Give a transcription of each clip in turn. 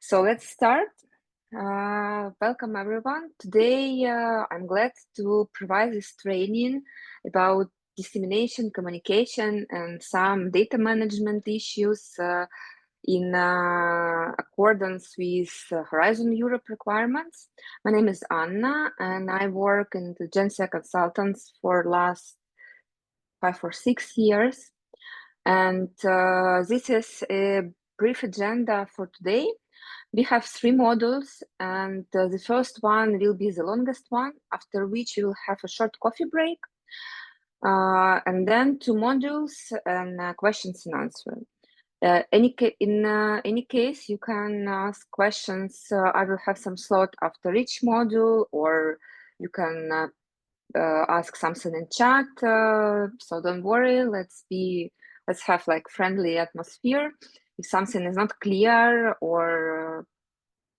So let's start. Welcome everyone. Today I'm glad to provide this training about dissemination, communication, and some data management issues in accordance with Horizon Europe requirements. My name is Anna, and I work in the Gensia Consultants for last 5 or 6 years. And this is a brief agenda for today. We have 3 modules, and the first one will be the longest one, after which we'll have a short coffee break, and then 2 modules and questions and answers. In any case, you can ask questions. I will have some slot after each module, or you can ask something in chat. So don't worry. Let's have like friendly atmosphere. If something is not clear or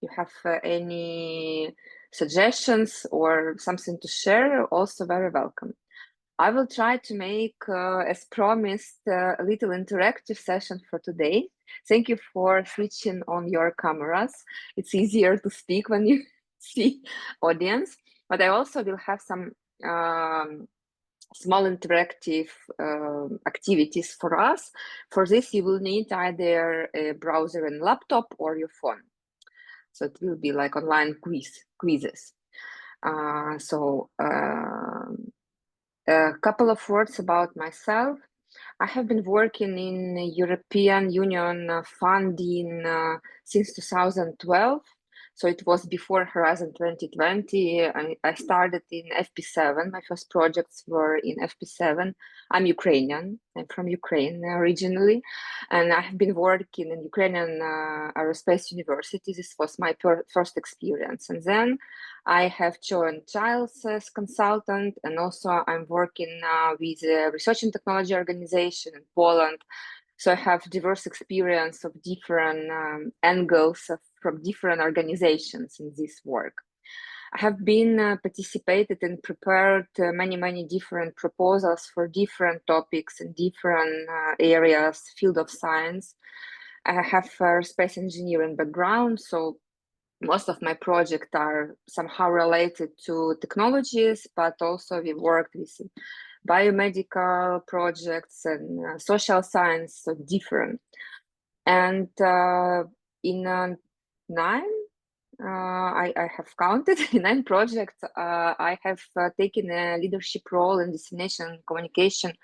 you have any suggestions or something to share, also very welcome. I will try to make, as promised, a little interactive session for today. Thank you for switching on your cameras. It's easier to speak when you see audience, but I also will have some small interactive activities for us. For this, you will need either a browser and laptop or your phone. So it will be like online quizzes. A couple of words about myself. I have been working in European Union funding since 2012. So it was before Horizon 2020. I started in FP7. My first projects were in FP7. I'm Ukrainian. I'm from Ukraine originally. And I have been working in Ukrainian Aerospace University. This was my first experience. And then I have joined Giles as consultant, and also I'm working with a research and technology organization in Poland. So I have diverse experience of different angles from different organizations in this work. I have been participated and prepared many different proposals for different topics in different areas, field of science. I have a space engineering background, so most of my projects are somehow related to technologies, but also we worked with biomedical projects and social science, so different. And in 9, I have counted in 9 projects. I have taken a leadership role in dissemination and communication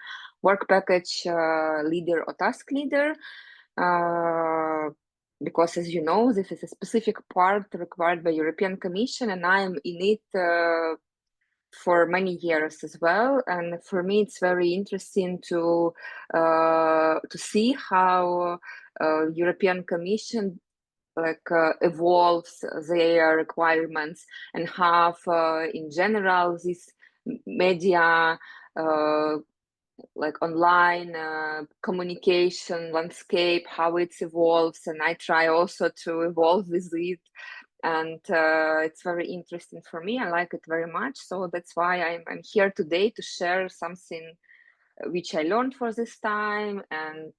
work package leader or task leader. Because, as you know, this is a specific part required by European Commission, and I am in it for many years as well. And for me, it's very interesting to see how European Commission evolves their requirements, and how, in general, this media like online communication landscape, how it evolves, and I try also to evolve with it. And it's very interesting for me. I like it very much. So that's why I'm here today to share something which I learned for this time. And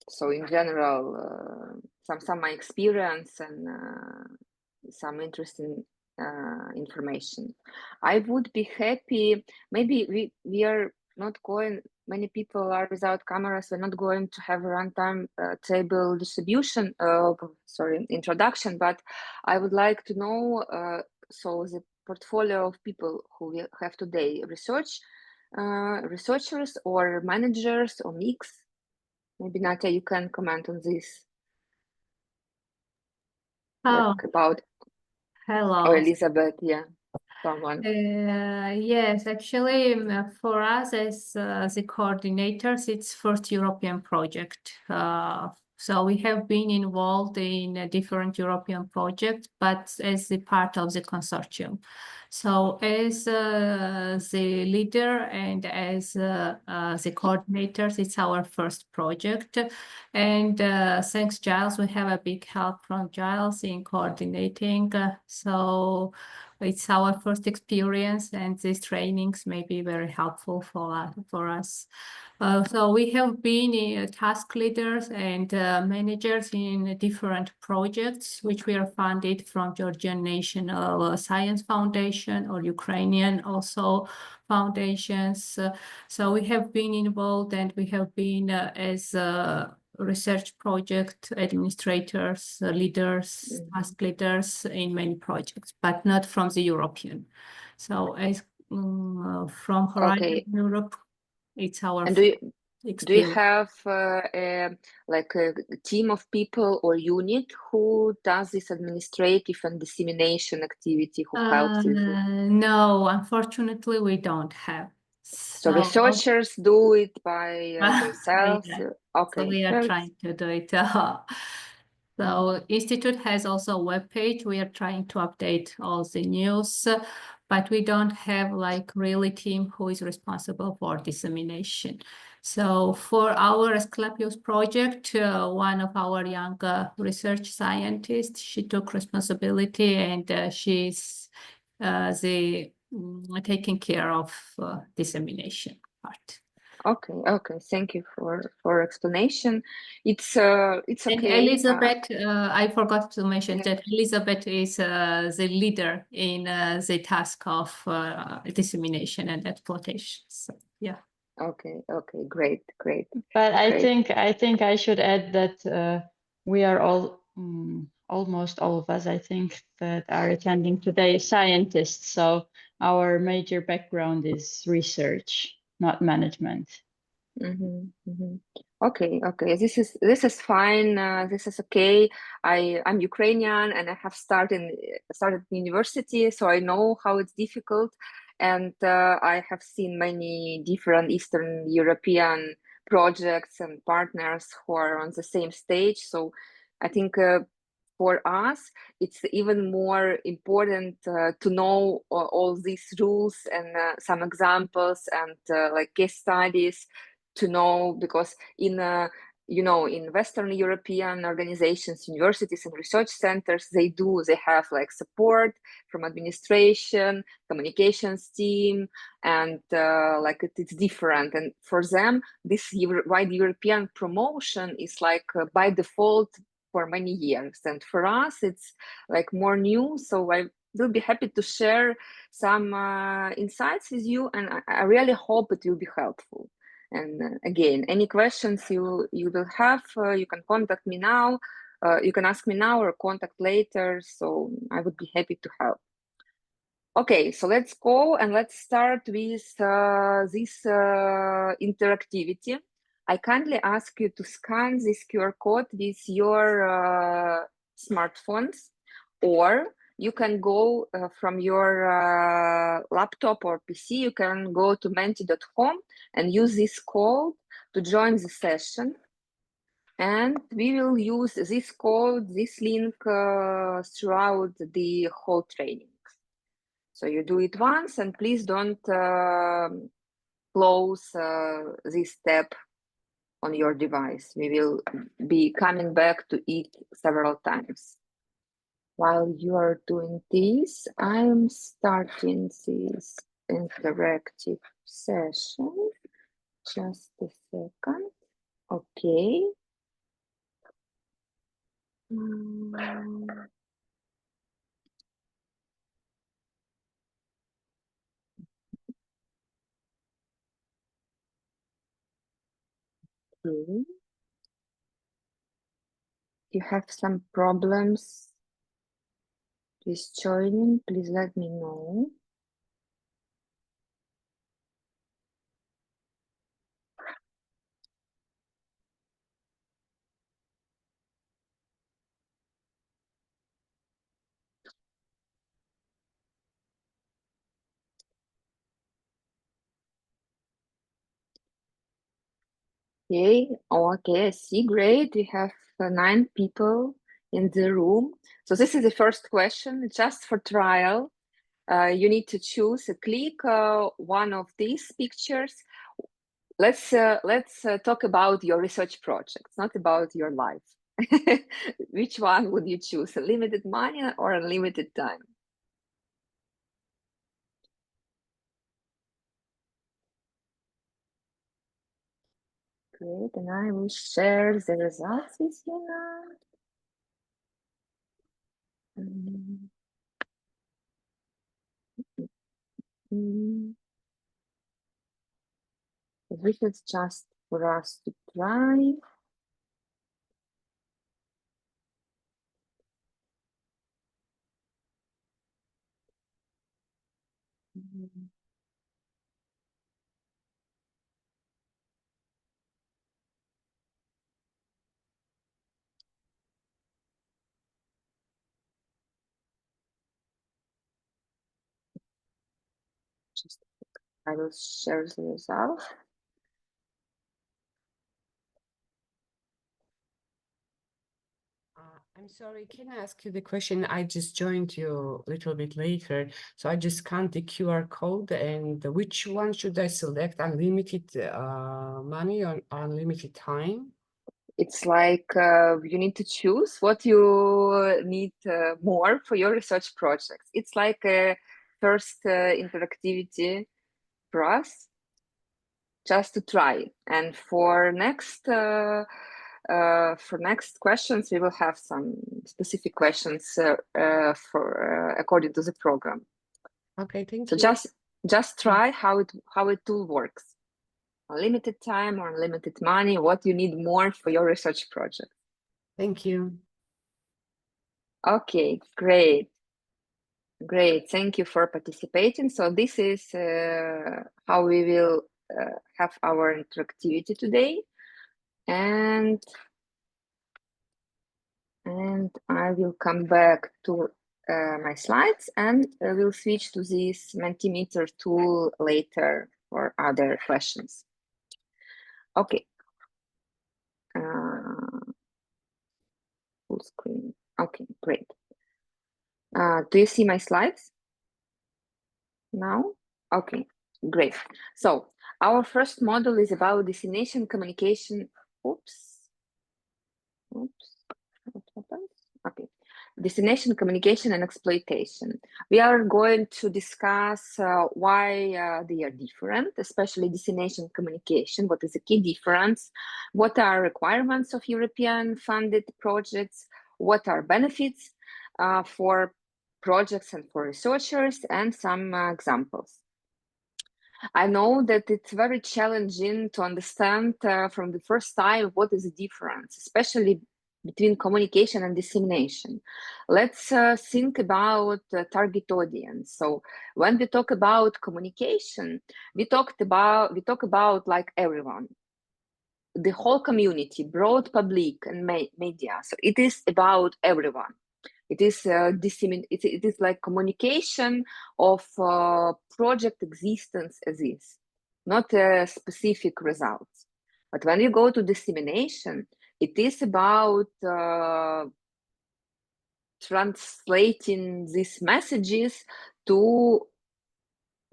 so in general, some my experience and some interesting information. I would be happy. Maybe we are not going. Many people are without cameras. We're not going to have a runtime table distribution. Introduction. But I would like to know. So the portfolio of people who we have today: researchers or managers or mix. Maybe Natia, you can comment on this. Oh, about. hello. Or Elizabeth, yeah, someone. Yes, actually, for us as the coordinators, it's first European project. So we have been involved in different European projects, but as a part of the consortium. So as the leader and as the coordinators, it's our first project. And thanks, Giles, we have a big help from Giles in coordinating. So it's our first experience, and these trainings may be very helpful for us. So we have been task leaders and managers in different projects, which we are funded from Georgian National Science Foundation or Ukrainian also foundations. So we have been involved, and we have been as research project administrators, leaders, task leaders in many projects, but not from the European. So as from Horizon Europe, it's our And do you experience. have like a team of people or unit who does this administrative and dissemination activity, who helps with it? No, unfortunately, we don't have. So researchers do it by themselves. Yeah. Okay. So we are trying to do it. So Institute has also a webpage. We are trying to update all the news, but we don't have like really team who is responsible for dissemination. So for our ASCLEPIUS project, one of our young research scientists, she took responsibility, and she's taking care of dissemination part. Okay. Thank you for explanation. It's okay. And Elizabeth, I forgot to mention yeah. that Elizabeth is the leader in the task of dissemination and exploitation. So, yeah. Okay. Great. But Okay. I think I should add that we are all, almost all of us, I think, that are attending today, scientists. So our major background is research, not management. Okay. This is fine. This is okay. I'm Ukrainian, and I have started university, so I know how it's difficult. And I have seen many different Eastern European projects and partners who are on the same stage. So I think for us, it's even more important to know all these rules and some examples and like case studies to know, because in in Western European organizations, universities and research centers, they have like support from administration, communications team, and like it's different. And for them, this wide European promotion is like by default for many years. And for us, it's like more new. So I will be happy to share some insights with you, and I really hope it will be helpful. And again, any questions you will have, you can contact me now. You can ask me now or contact later. So I would be happy to help. Okay, so let's go and let's start with this interactivity. I kindly ask you to scan this QR code with your smartphones, or you can go from your laptop or PC, you can go to menti.com and use this code to join the session. And we will use this code, this link throughout the whole training. So you do it once, and please don't close this tab on your device. We will be coming back to it several times. While you are doing this, I'm starting this interactive session. Just a second. Okay. Okay. If you have some problems with joining, please let me know. Okay, I see. Great. We have 9 people in the room. So this is the first question, just for trial. You need to choose, click one of these pictures. Let's talk about your research projects, not about your life. Which one would you choose? Unlimited money or unlimited time? Great, and I will share the results with you now. This is just for us to try. Just, I will share the result. I'm sorry, can I ask you the question? I just joined you a little bit later, so I just scanned the QR code, and which one should I select? Unlimited money or unlimited time? It's like you need to choose what you need more for your research projects. It's like a first interactivity for us, just to try. And for next questions, we will have some specific questions for according to the program. Okay, thank So you. just try how it tool works. Unlimited time or unlimited money, what you need more for your research project. Thank you. Okay, great. Great, thank you for participating. So this is how we will have our interactivity today. And I will come back to my slides, and we'll switch to this Mentimeter tool later for other questions. Okay. Full screen. Okay, great. Do you see my slides now? Okay, great. So our first model is about dissemination communication. Oops, what happened? Okay, dissemination, communication, and exploitation. We are going to discuss why they are different, especially dissemination communication. What is the key difference? What are requirements of European funded projects? What are benefits for projects and for researchers, and some examples. I know that it's very challenging to understand from the first time what is the difference, especially between communication and dissemination. Let's think about target audience. So when we talk about communication, we talk about like everyone, the whole community, broad public and media. So it is about everyone. It is it is like communication of project existence as is, not specific results. But when you go to dissemination, it is about translating these messages to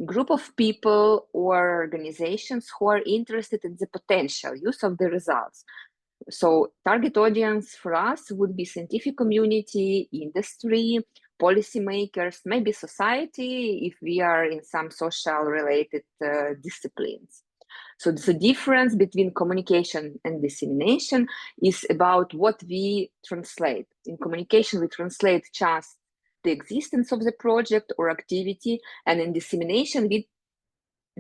group of people or organizations who are interested in the potential use of the results. So target audience for us would be scientific community, industry, policymakers, maybe society if we are in some social related disciplines. So the difference between communication and dissemination is about what we translate. In communication, we translate just the existence of the project or activity, and in dissemination, we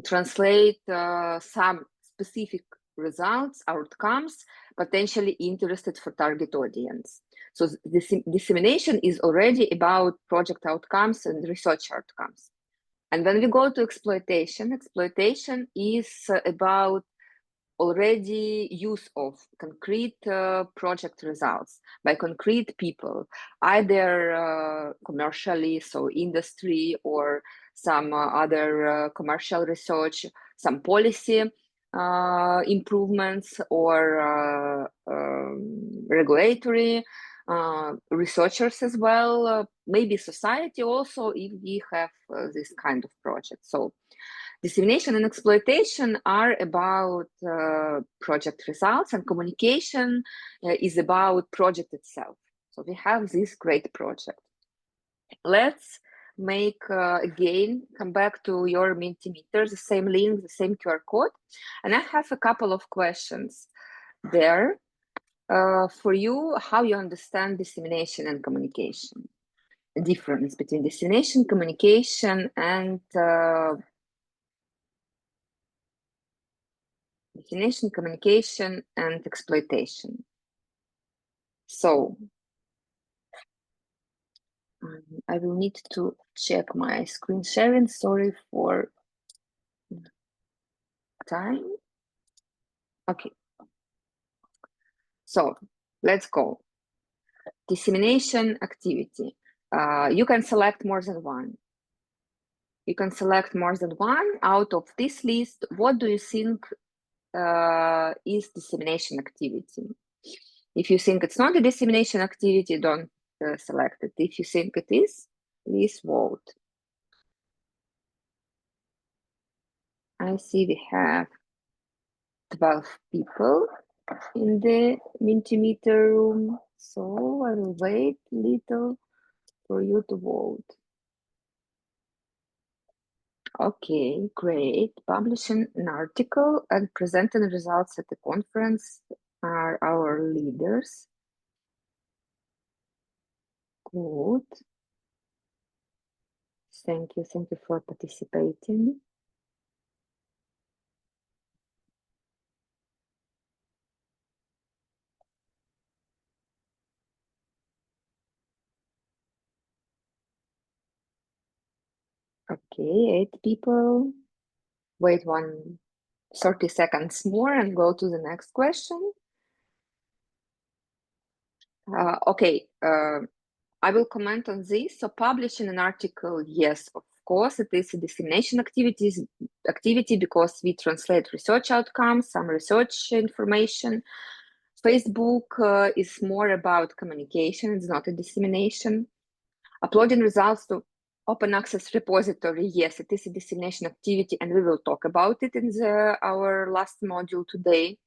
translate some specific results, outcomes, potentially interested for target audience. So this dissemination is already about project outcomes and research outcomes. And when we go to exploitation, exploitation is about already use of concrete project results by concrete people, either commercially, so industry, or some other commercial research, some policy improvements, or regulatory researchers as well, maybe society also if we have this kind of project. So dissemination and exploitation are about project results, and communication is about project itself. So we have this great project. Let's make again, come back to your Mentimeter, the same link, the same QR code. And I have a couple of questions. there for you how you understand dissemination and communication. The difference between dissemination, communication, and dissemination, communication, and exploitation. So I will need to check my screen sharing. Sorry for time. Okay. So let's go. Dissemination activity. You can select more than one. You can select more than one. Out of this list, what do you think is dissemination activity? If you think it's not a dissemination activity, don't select it. If you think it is, please vote. I see we have 12 people in the Mentimeter room, so I will wait a little for you to vote. Okay, great. Publishing an article and presenting results at the conference are our leaders. Good. Thank you for participating. Okay, 8 people. Wait 30 seconds more and go to the next question. Okay, I will comment on this. So publishing an article, yes, of course, it is a dissemination activity because we translate research outcomes, some research information. Facebook is more about communication, it's not a dissemination. Uploading results to open access repository, yes, it is a dissemination activity, and we will talk about it in our last module today.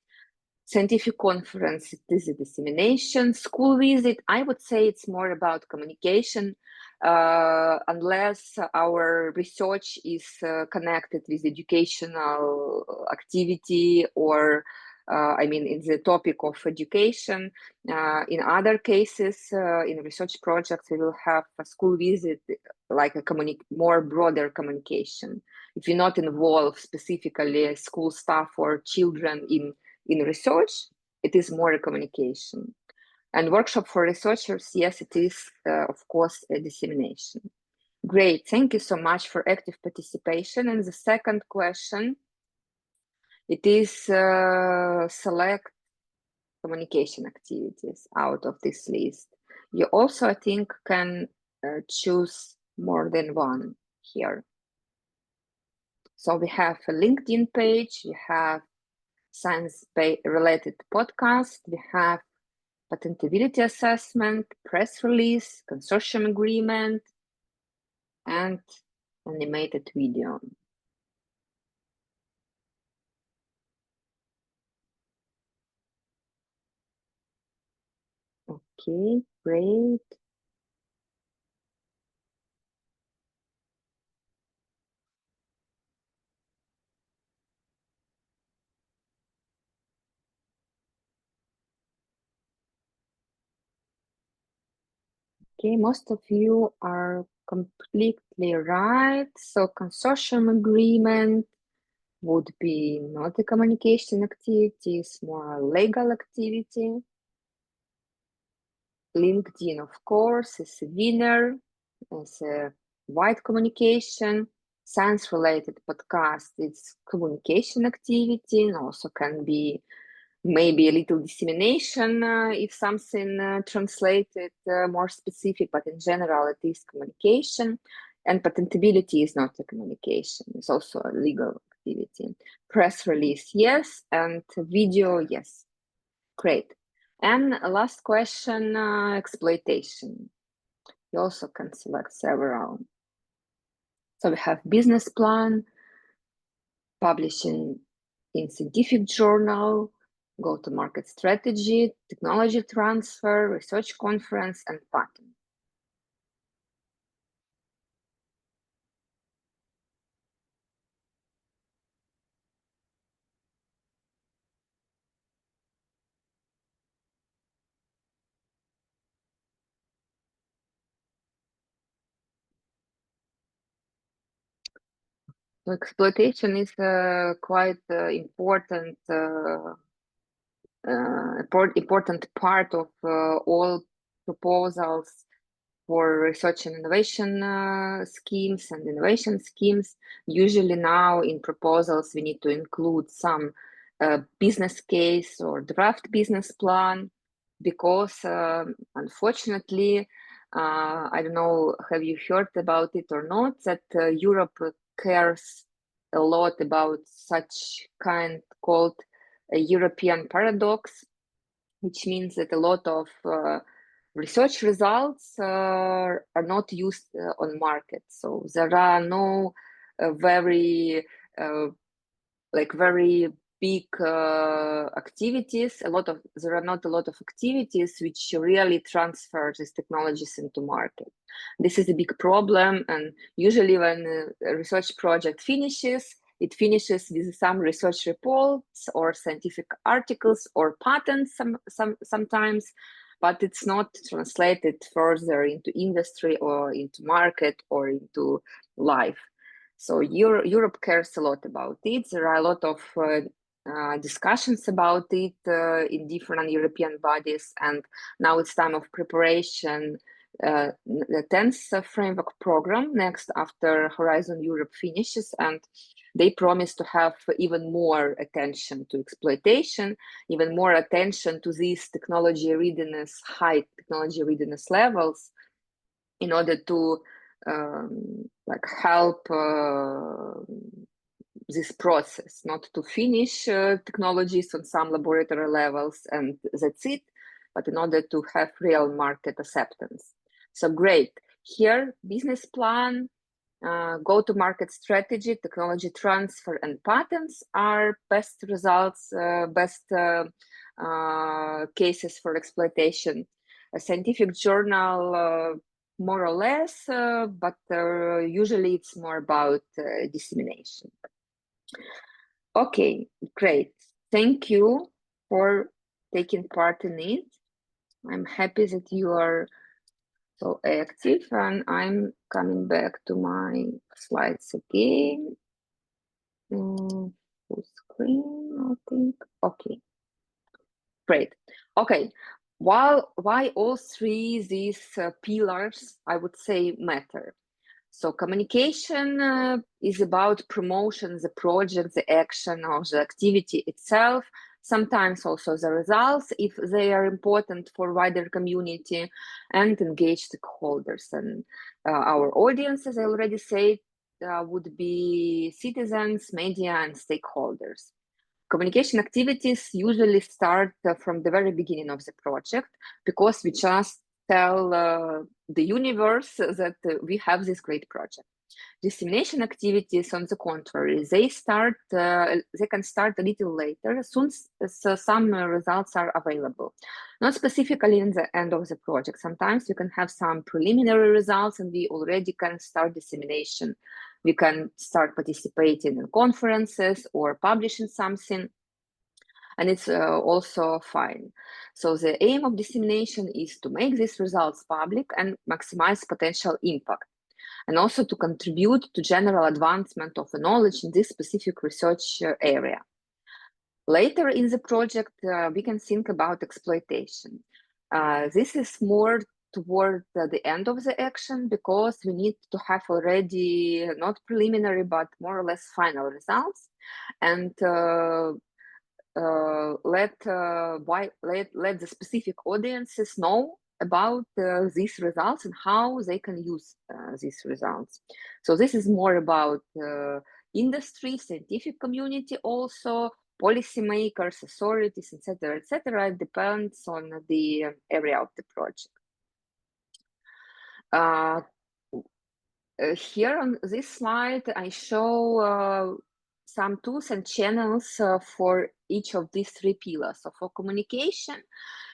Scientific conference, it is a dissemination. School visit, I would say it's more about communication, unless our research is connected with educational activity or I mean, it's the topic of education. In other cases, in research projects, we will have a school visit, like a more broader communication. If you not involve specifically school staff or children in research, it is more a communication. And workshop for researchers, yes, it is, of course, a dissemination. Great, thank you so much for active participation. And the second question, it is select communication activities out of this list. You also, I think, can choose more than one here. So we have a LinkedIn page, we have science-related podcast, we have patentability assessment, press release, consortium agreement, and animated video. Okay, great. Okay, most of you are completely right. So consortium agreement would be not a communication activity, it's more a legal activity. LinkedIn, of course, is a winner, is a wide communication. Science-related podcast, it's communication activity and also can be maybe a little dissemination if something translated more specific, but in general it is communication. And patentability is not a communication, it's also a legal activity. Press release, yes, and video, yes. Great. And last question, exploitation. You also can select several. So we have business plan, publishing in scientific journal, go-to-market strategy, technology transfer, research conference, and patent. So exploitation is quite important part of all proposals for research and innovation schemes and innovation schemes. Usually now in proposals, we need to include some business case or draft business plan, because unfortunately, I don't know, have you heard about it or not, that Europe cares a lot about such kind called a European paradox, which means that a lot of research results are not used on market. So there are no very big activities. There are not a lot of activities which really transfer these technologies into market. This is a big problem, and usually when a research project finishes, it finishes with some research reports or scientific articles or patents sometimes, but it's not translated further into industry or into market or into life. So Europe cares a lot about it. There are a lot of discussions about it in different European bodies, and now it's time of preparation. The 10th framework program next after Horizon Europe finishes, and they promise to have even more attention to exploitation, even more attention to these technology readiness, high technology readiness levels, in order to help this process, not to finish technologies on some laboratory levels and that's it, but in order to have real market acceptance. So great. Here, business plan, go-to-market strategy, technology transfer, and patents are best results, best cases for exploitation. A scientific journal, more or less, but usually it's more about dissemination. Okay, great. Thank you for taking part in it. I'm happy that you are so active, and I'm coming back to my slides again. Full screen, I think. Okay, great. Okay, why all three these pillars, I would say, matter. So communication is about promotion, the project, the action, or the activity itself. Sometimes also the results, if they are important for wider community, and engage stakeholders. And our audience, as I already said, would be citizens, media, and stakeholders. Communication activities usually start from the very beginning of the project, because we just tell the universe that we have this great project. Dissemination activities, on the contrary, they can start a little later, as soon as some results are available. Not specifically in the end of the project. Sometimes we can have some preliminary results and we already can start dissemination. We can start participating in conferences or publishing something, and it's also fine. So the aim of dissemination is to make these results public and maximize potential impact, and also to contribute to general advancement of the knowledge in this specific research area. Later in the project, we can think about exploitation. This is more toward the end of the action, because we need to have already not preliminary, but more or less final results, and let the specific audiences know about these results and how they can use these results. So this is more about industry, scientific community, also policymakers, authorities, etc., etc. It depends on the area of the project. Here on this slide, I show some tools and channels for each of these three pillars. So for communication,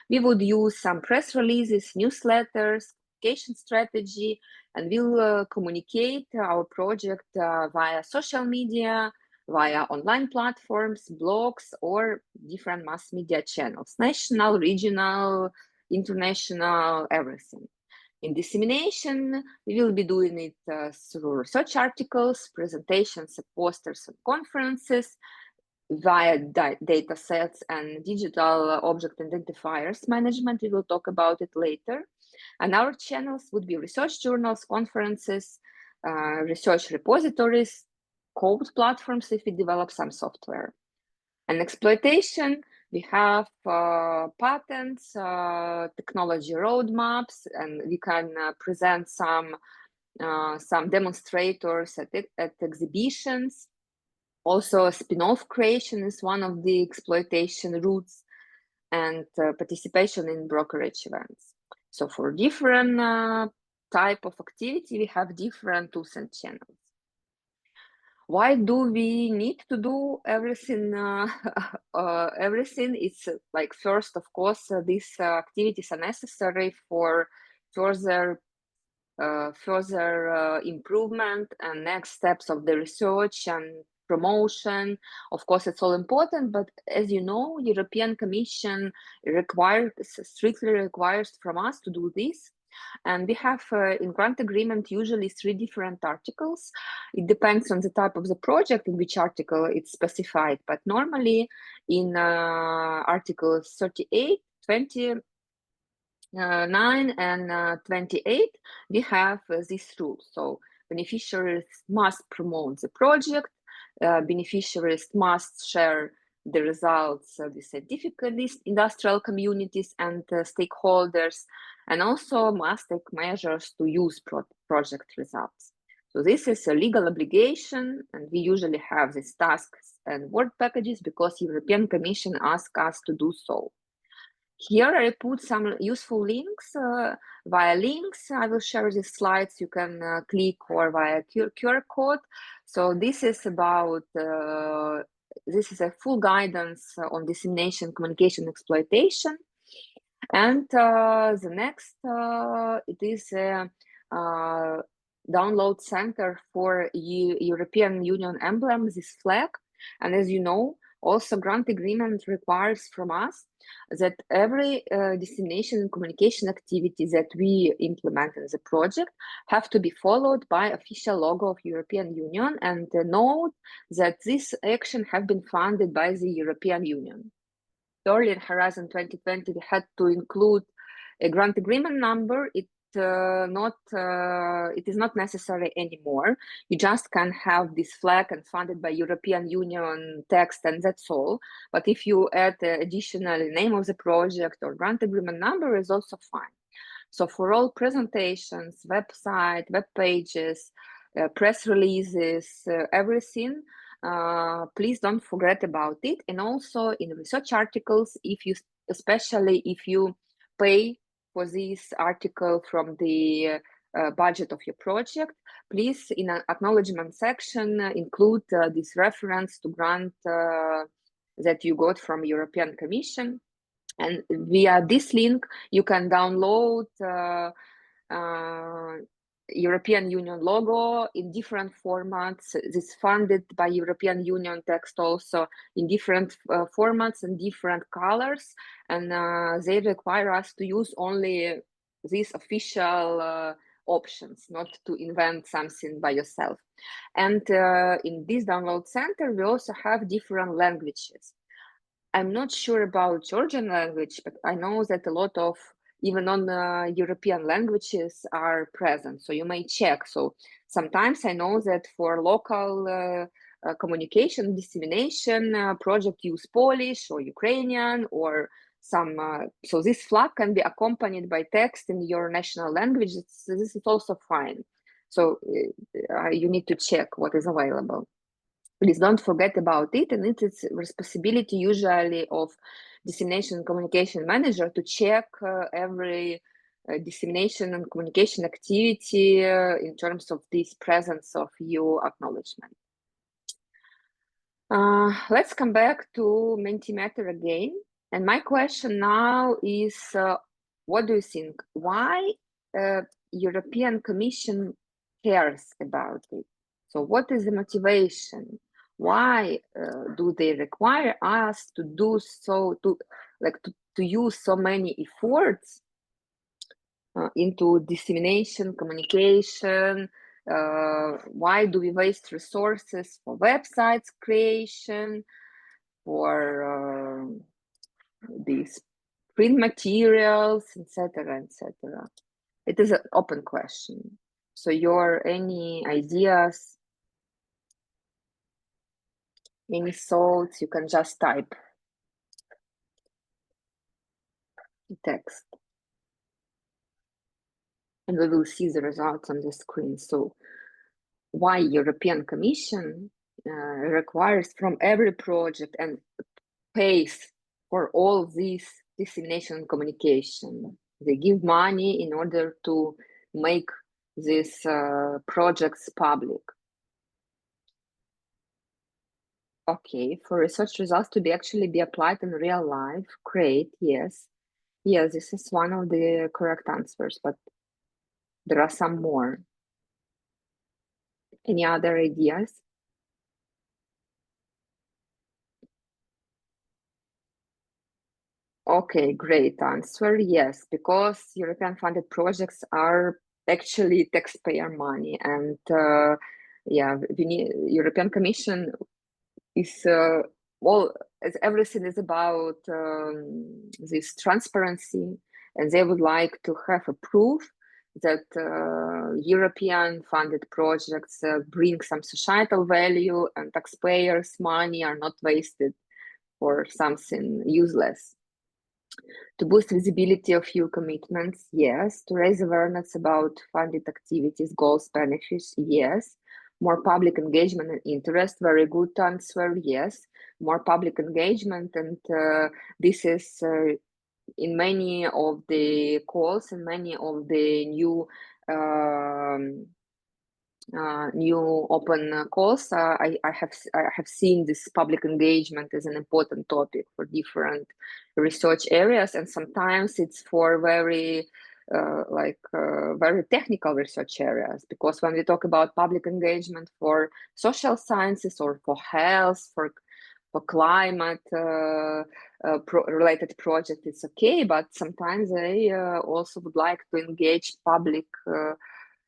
we would use some press releases, newsletters, communication strategy, and we'll communicate our project via social media, via online platforms, blogs, or different mass media channels, national, regional, international, everything. In dissemination, we will be doing it through research articles, presentations at posters and conferences, via data sets and digital object identifiers management. We will talk about it later. And our channels would be research journals, conferences, research repositories, code platforms if we develop some software. And exploitation, we have patents, technology roadmaps, and we can present some demonstrators at exhibitions. Also, spin-off creation is one of the exploitation routes, and participation in brokerage events. So for different type of activity, we have different tools and channels. Why do we need to do everything? Everything? It's like, first, of course, these activities are necessary for further improvement and next steps of the research and promotion. Of course, it's all important, but as you know, European Commission strictly requires from us to do this. And we have in grant agreement usually 3 different articles. It depends on the type of the project in which article it's specified, but normally in articles 38, 29 and 28, we have this rule. So beneficiaries must promote the project, beneficiaries must share the results with scientific industrial communities and stakeholders, and also must take measures to use project results. So this is a legal obligation, and we usually have these tasks and work packages because European Commission asks us to do so. Here I put some useful links. Via links, I will share these slides. You can click or via QR code. So this is about, this is a full guidance on dissemination, communication, exploitation. And the next, it is a download center for European Union emblem, this flag. And as you know, also grant agreement requires from us that every dissemination and communication activity that we implement in the project have to be followed by official logo of European Union, and note that this action have been funded by the European Union. Earlier in Horizon 2020, we had to include a grant agreement number. It is not necessary anymore. You just can have this flag and funded by European Union text, and that's all. But if you add the additional name of the project or grant agreement number, is also fine. So for all presentations, website, web pages, press releases, everything, please don't forget about it. And also in research articles, especially if you pay for this article from the budget of your project, please in an acknowledgement section include this reference to grant that you got from European Commission. And via this link, you can download European Union logo in different formats. This is funded by European Union text also in different formats and different colors. And they require us to use only these official options, not to invent something by yourself. And in this download center, we also have different languages. I'm not sure about Georgian language, but I know that a lot of even non-European languages are present. So you may check. So sometimes I know that for local communication, dissemination project use Polish or Ukrainian or some, so this flag can be accompanied by text in your national language. This is also fine. So you need to check what is available. Please don't forget about it, and it is responsibility usually of dissemination and communication manager to check every dissemination and communication activity in terms of this presence of EU acknowledgement. Let's come back to Mentimeter again. And my question now is, what do you think? Why European Commission cares about it? So what is the motivation? Why do they require us to do so, to use so many efforts into dissemination, communication. Why do we waste resources for websites creation, for these print materials, etc., etc.? It is an open question. So any ideas, any thoughts, you can just type the text. And we will see the results on the screen. So why European Commission requires from every project and pays for all this dissemination and communication. They give money in order to make these projects public. Okay, for research results to actually be applied in real life, great, yes. Yes, this is one of the correct answers, but there are some more. Any other ideas? Okay, great answer. Yes, because European funded projects are actually taxpayer money, and yeah, we need European Commission is as everything is about this transparency, and they would like to have a proof that European funded projects bring some societal value and taxpayers' money are not wasted for something useless. To boost visibility of EU commitments, yes. To raise awareness about funded activities, goals, benefits, yes. More public engagement and interest, very good answer, yes. More public engagement, and this is in many of the calls and many of the new new open calls. I have seen this public engagement as an important topic for different research areas, and sometimes it's for very very technical research areas, because when we talk about public engagement for social sciences or for health, for climate related project, it's okay, but sometimes they also would like to engage public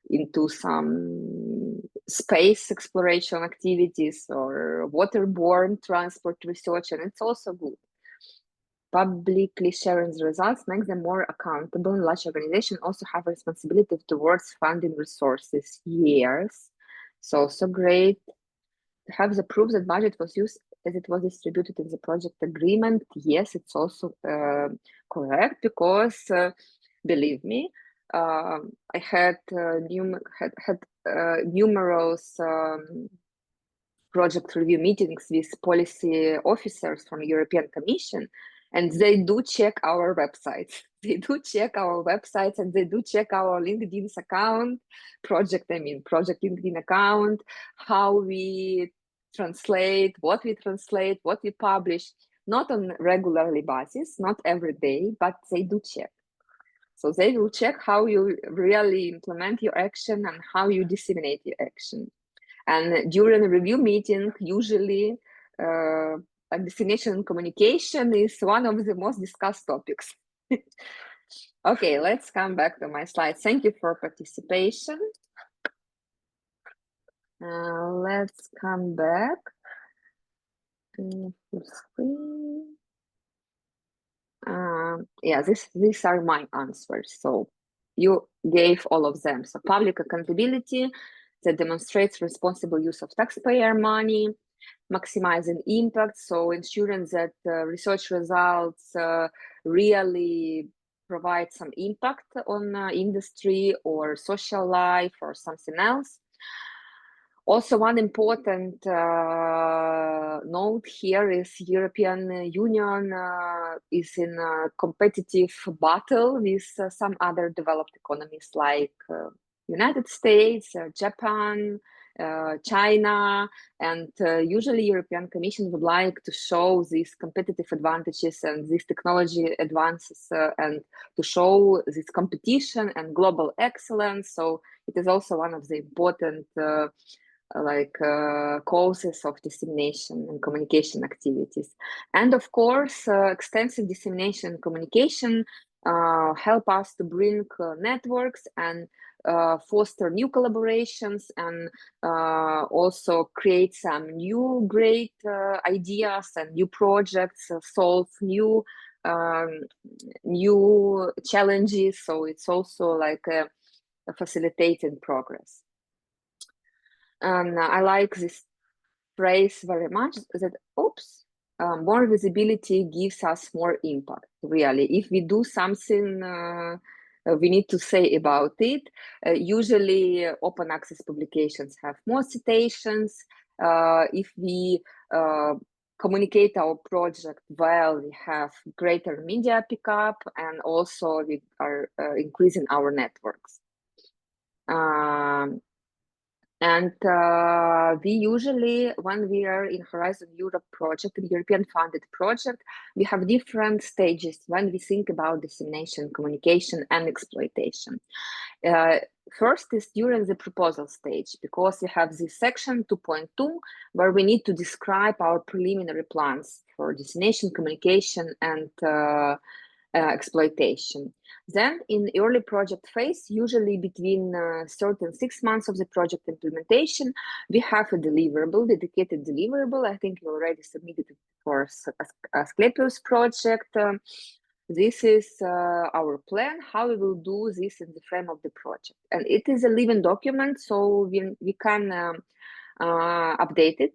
into some space exploration activities or waterborne transport research, and it's also good. Publicly sharing the results makes them more accountable, and large organizations also have a responsibility towards funding resources. Yes, it's also great to have the proof that budget was used as it was distributed in the project agreement. Yes, it's also correct, because believe me, I had numerous project review meetings with policy officers from European Commission, and they do check our websites. They do check our websites, and they do check our LinkedIn's account, project LinkedIn account, how we translate, what we publish, not on regularly basis, not every day, but they do check. So they will check how you really implement your action and how you disseminate your action. And during a review meeting, usually dissemination and communication is one of the most discussed topics. Okay, let's come back to my slides. Thank you for participation. Let's come back to the screen. Yeah, these are my answers. So you gave all of them. So public accountability that demonstrates responsible use of taxpayer money, maximizing impact, so ensuring that research results really provide some impact on industry or social life or something else. Also, one important note here is European Union is in a competitive battle with some other developed economies like United States, Japan, China, and usually European Commission would like to show these competitive advantages and these technology advances and to show this competition and global excellence. So it is also one of the important causes of dissemination and communication activities. And of course, extensive dissemination and communication help us to bring networks and foster new collaborations, and also create some new great ideas and new projects, solve new challenges. So it's also like a facilitated progress. And I like this phrase very much, that more visibility gives us more impact. Really, if we do something, we need to say about it. Usually open access publications have more citations. If we communicate our project well, we have greater media pickup, and also we are increasing our networks. And we usually, when we are in Horizon Europe project, the European funded project, we have different stages when we think about dissemination, communication, and exploitation. First is during the proposal stage, because we have this section 2.2, where we need to describe our preliminary plans for dissemination, communication, and exploitation. Then in early project phase, usually between 3 and 6 months of the project implementation, we have a deliverable, dedicated deliverable. I think you already submitted it for ASCLEPIUS project. This is our plan, how we will do this in the frame of the project. And it is a living document, so we can update it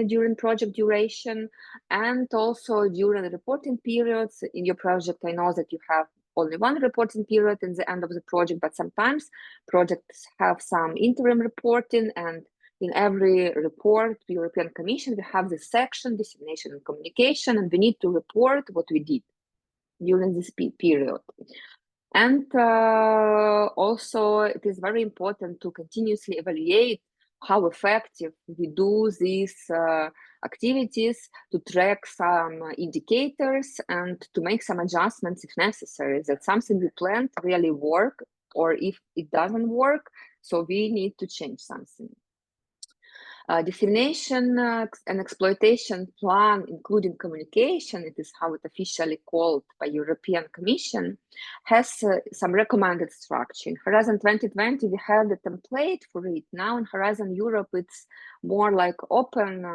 during project duration, and also during the reporting periods. In your project, I know that you have only one reporting period in the end of the project, but sometimes projects have some interim reporting, and in every report, the European Commission, we have this section, dissemination and communication, and we need to report what we did during this period. And also, it is very important to continuously evaluate how effective we do these activities, to track some indicators and to make some adjustments if necessary, that something we planned really work, or if it doesn't work, so we need to change something. Dissemination and exploitation plan, including communication, it is how it officially called by European Commission, has some recommended structure. In Horizon 2020, we have the template for it. Now in Horizon Europe, it's more like open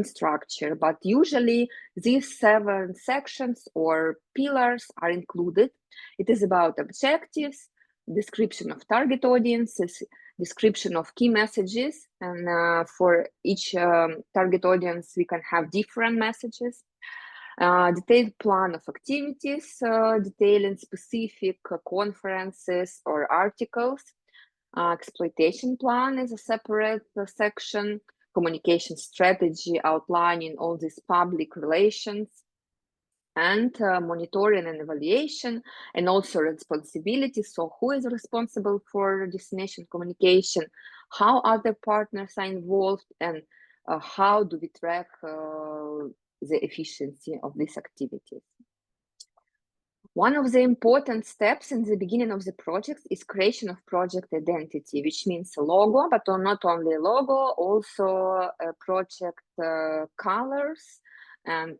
structure, but usually these 7 sections or pillars are included. It is about objectives, description of target audiences, description of key messages, and for each target audience, we can have different messages. Detailed plan of activities, detailing specific conferences or articles. Exploitation plan is a separate section. Communication strategy outlining all these public relations, and monitoring and evaluation, and also responsibility. So who is responsible for dissemination communication, how other partners are involved, and how do we track the efficiency of these activities. One of the important steps in the beginning of the project is creation of project identity, which means a logo, but not only a logo, also project colors and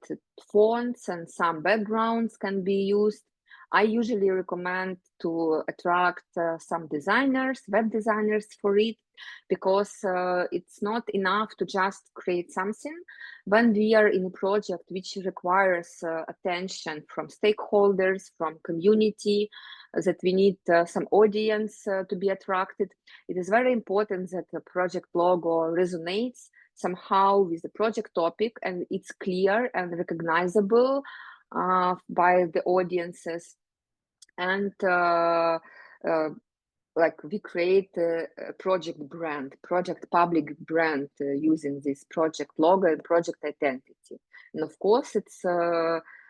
fonts, and some backgrounds can be used. I usually recommend to attract some designers, web designers for it, because it's not enough to just create something. When we are in a project which requires attention from stakeholders, from community, that we need some audience to be attracted, it is very important that the project logo resonates somehow with the project topic, and it's clear and recognizable by the audiences. And like we create a project brand, project public brand, using this project logo and project identity. And of course, it's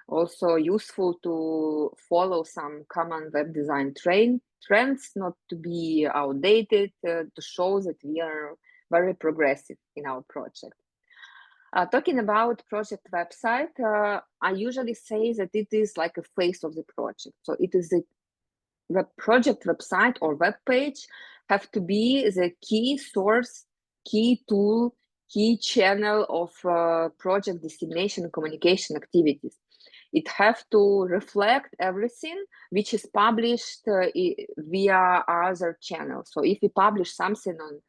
also useful to follow some common web design trends, not to be outdated, to show that we are very progressive in our project. Talking about project website, I usually say that it is like a face of the project. So it is the project website or web page have to be the key source, key tool, key channel of project dissemination and communication activities. it have to reflect everything which is published via other channels. So if we publish something on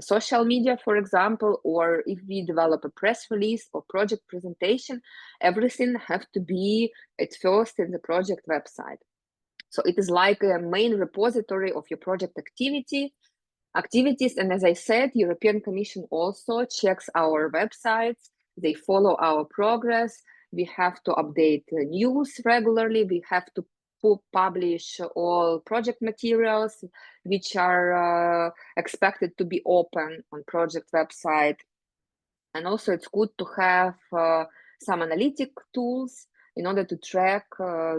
social media, for example, or if we develop a press release or project presentation, everything have to be at first in the project website. So it is like a main repository of your project activities. And as I said, European Commission also checks our websites. They follow our progress. We have to update news regularly. We have to publish all project materials which are expected to be open on project website. And also it's good to have some analytic tools in order to track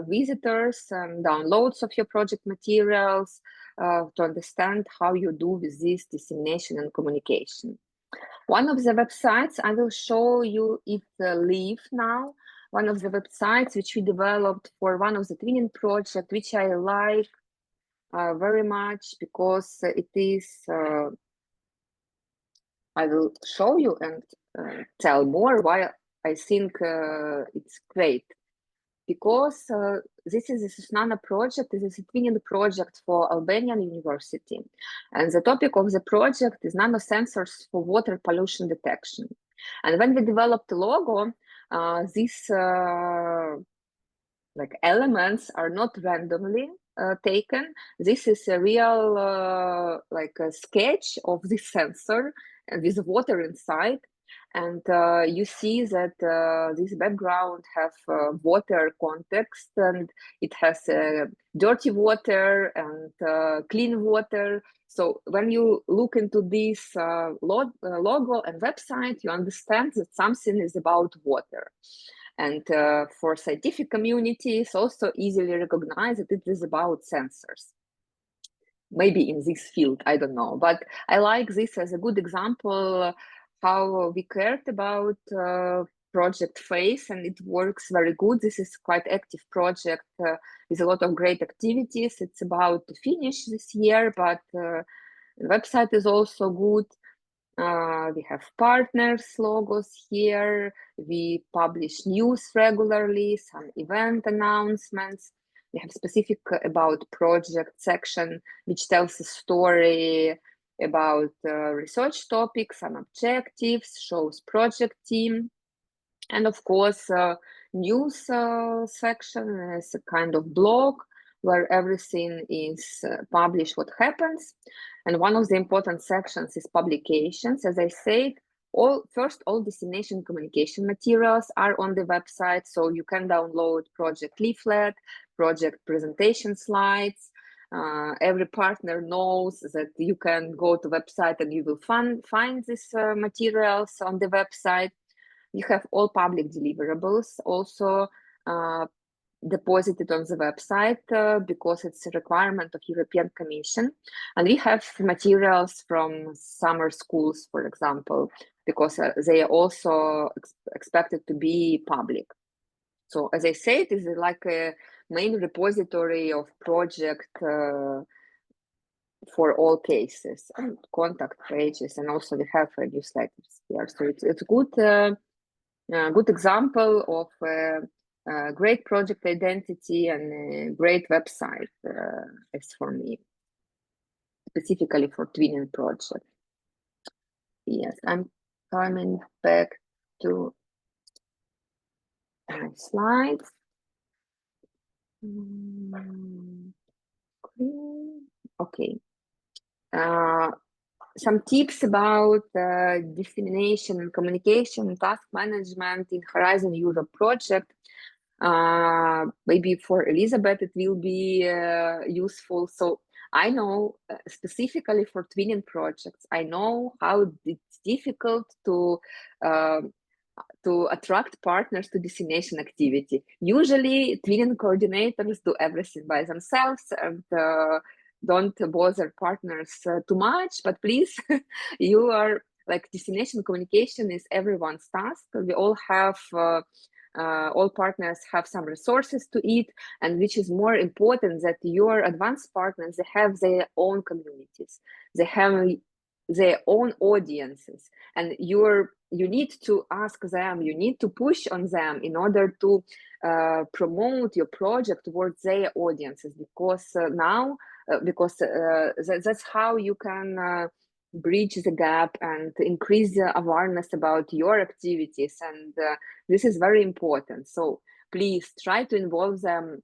visitors and downloads of your project materials, to understand how you do with this dissemination and communication. One of the websites, I will show you it live now, one of the websites which we developed for one of the twinning project, which I like very much because it is, I will show you and tell more why I think it's great. Because this is a Susnana project, this is a twinning project for Albanian University. And the topic of the project is nanosensors for water pollution detection. And when we developed the logo, these like elements are not randomly taken. This is a real like a sketch of the sensor with water inside. And you see that this background have water context, and it has dirty water and clean water. So when you look into this logo and website, you understand that something is about water. And for scientific community, it's also easily recognized that it is about sensors. Maybe in this field, I don't know. But I like this as a good example how we cared about project phase, and it works very good. This is quite active project with a lot of great activities. It's about to finish this year, but the website is also good. We have partners logos here. We publish news regularly, some event announcements. We have specific about project section, which tells a story about research topics, some objectives, shows project team. And of course, news section is a kind of blog where everything is published, what happens. And one of the important sections is publications. As I said, all dissemination communication materials are on the website, so you can download project leaflet, project presentation slides. Every partner knows that you can go to website and you will find these materials on the website. You have all public deliverables also deposited on the website because it's a requirement of European Commission. And we have materials from summer schools, for example, because they are also expected to be public. So as I said, it's like a main repository of project for all cases and contact pages, and also we have newsletters here. So it's good. Good example of great project identity and a great website as for me, specifically for twinning project. Yes, I'm coming back to my slides. Okay. Some tips about dissemination and communication and task management in Horizon Europe project. Maybe for Elizabeth it will be useful. So I know specifically for twinning projects, I know how it's difficult to attract partners to dissemination activity. Usually twinning coordinators do everything by themselves and don't bother partners too much, but please, you are like dissemination communication is everyone's task. We all have, all partners have some resources to it, and which is more important that your advanced partners, they have their own communities. They have their own audiences, and you need to ask them, you need to push on them in order to promote your project towards their audiences, because that's how you can bridge the gap and increase the awareness about your activities, and this is very important. So please try to involve them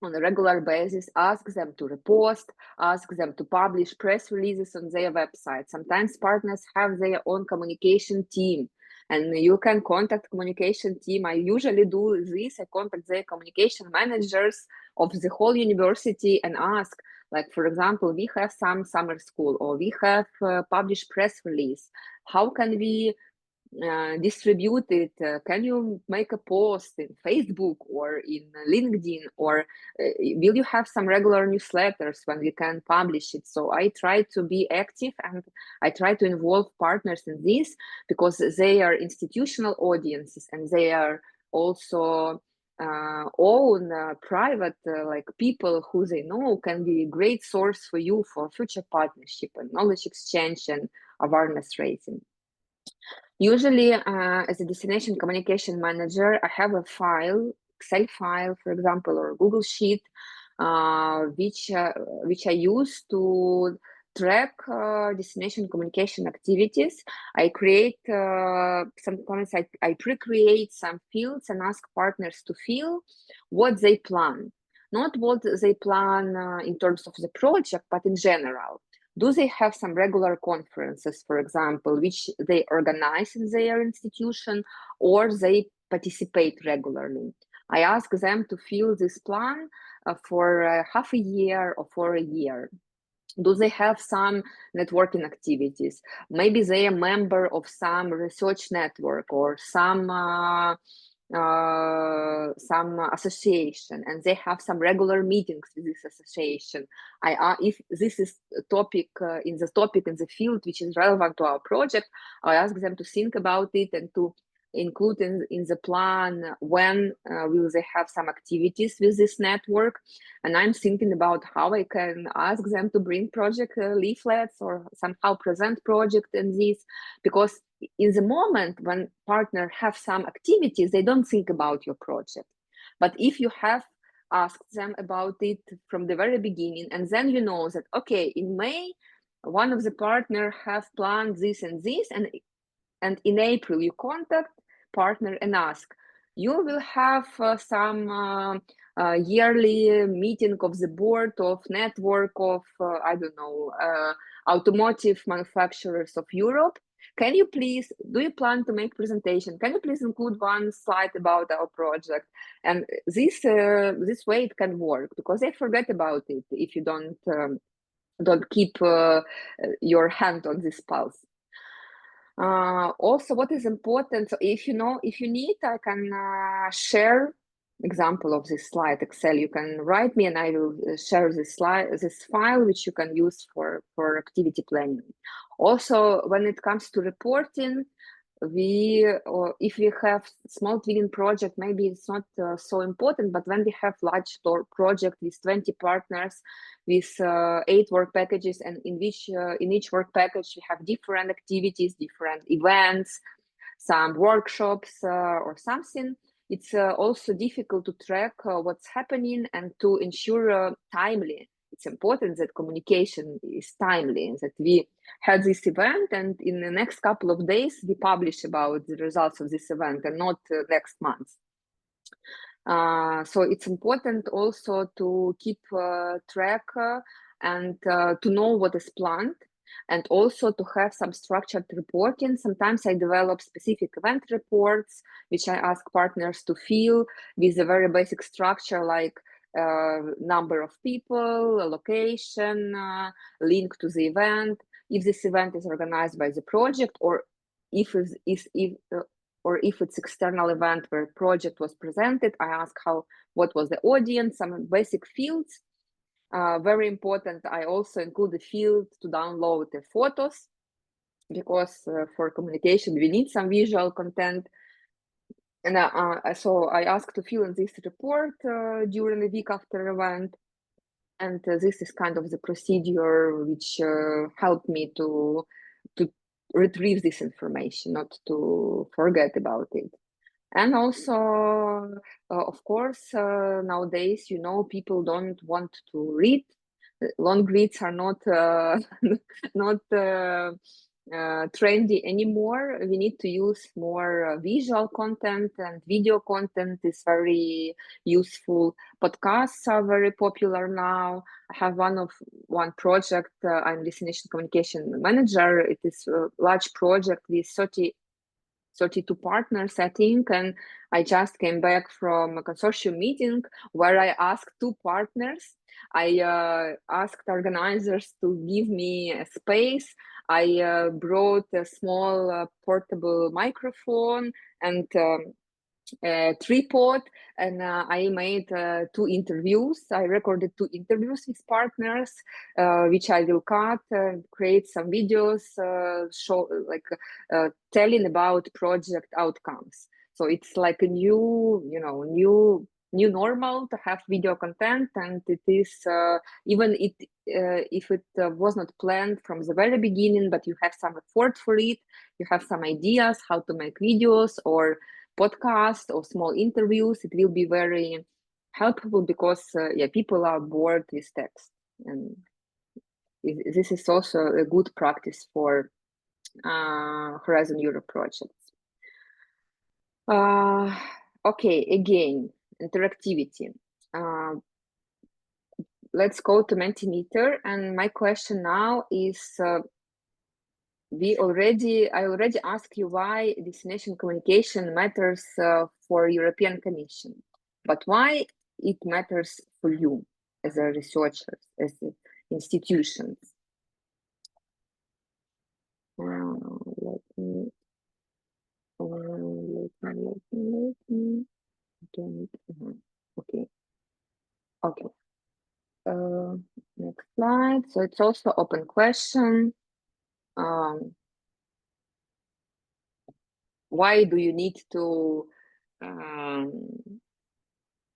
on a regular basis, ask them to repost, ask them to publish press releases on their website. Sometimes partners have their own communication team, and you can contact communication team. I usually do this. I contact their communication managers of the whole university and ask, like, for example, we have some summer school, or we have published press release. How can we distribute it? Can you make a post in Facebook or in LinkedIn, or will you have some regular newsletters when we can publish it? So I try to be active, and I try to involve partners in this, because they are institutional audiences, and they are also own private like people who they know can be a great source for you for future partnership and knowledge exchange and awareness raising. Usually, as a destination communication manager, I have a file, Excel file, for example, or Google Sheet, which I use to track destination communication activities. I create sometimes I pre-create some fields and ask partners to fill what they plan, not what they plan in terms of the project, but in general. Do they have some regular conferences, for example, which they organize in their institution, or they participate regularly? I ask them to fill this plan for half a year or for a year. Do they have some networking activities? Maybe they are a member of some research network or some association, and they have some regular meetings with this association. If this is a topic in the field which is relevant to our project, I ask them to think about it and to include in the plan when will they have some activities with this network. And I'm thinking about how I can ask them to bring project leaflets or somehow present project in this, because in the moment when partners have some activities, they don't think about your project. But if you have asked them about it from the very beginning, and then you know that, okay, in May, one of the partners have planned this and this, and in April you contact partner and ask, you will have some yearly meeting of the board of network of, I don't know, automotive manufacturers of Europe. Can you please, do you plan to make presentation? Can you please include one slide about our project? And this way it can work, because they forget about it if you don't keep your hand on this pulse. Also, what is important, so if you need, I can share example of this slide Excel. You can write me and I will share this file, which you can use for activity planning. Also, when it comes to reporting, if we have small twinning project, maybe it's not so important, but when we have large project with 20 partners, with 8 work packages, and in each work package we have different activities, different events, some workshops or something, it's also difficult to track what's happening and to ensure timely. It's important that communication is timely, and that we had this event and in the next couple of days we publish about the results of this event and not next month. So it's important also to keep track and to know what is planned, and also to have some structured reporting. Sometimes I develop specific event reports, which I ask partners to fill with a very basic structure, like number of people, location, link to the event, if this event is organized by the project, or if it's external event where project was presented, I ask what was the audience, some basic fields. Very important, I also include the field to download the photos, because for communication we need some visual content. And so I ask to fill in this report during the week after event. And this is kind of the procedure which helped me to retrieve this information, not to forget about it. And also, of course, nowadays, you know, people don't want to read. Long reads are not not trendy anymore. We need to use more visual content, and video content is very useful. Podcasts are very popular now. I have one project. I'm Dissemination Communication Manager. It is a large project with 32 partners, I think, and I just came back from a consortium meeting where I asked 2 partners. I asked organizers to give me a space. I brought a small portable microphone and a tripod, and I made 2 interviews. I recorded 2 interviews with partners, which I will cut, create some videos, show telling about project outcomes. So it's like a new normal to have video content, and it is even if it was not planned from the very beginning, but you have some effort for it, you have some ideas how to make videos or podcast or small interviews, it will be very helpful because people are bored with text, and this is also a good practice for Horizon Europe projects. Okay, again, interactivity. Let's go to Mentimeter, and my question now is I already asked you why destination communication matters for European Commission, but why it matters for you as a researchers, as institutions? Let me okay. Next slide. So it's also open question. Why do you need to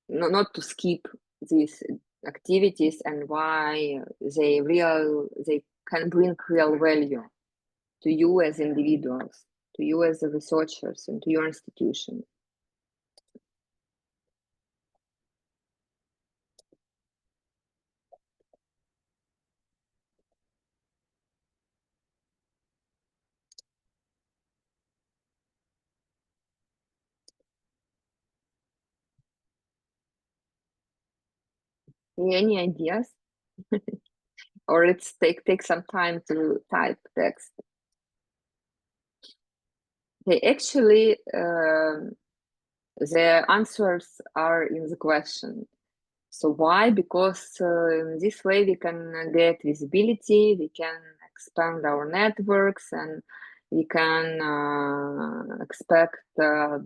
not to skip these activities, and why they can bring real value to you as individuals, to you as the researchers, and to your institution? Any ideas? Or it's take some time to type text. Okay, actually, the answers are in the question. So why? Because in this way we can get visibility, we can expand our networks, and we can expect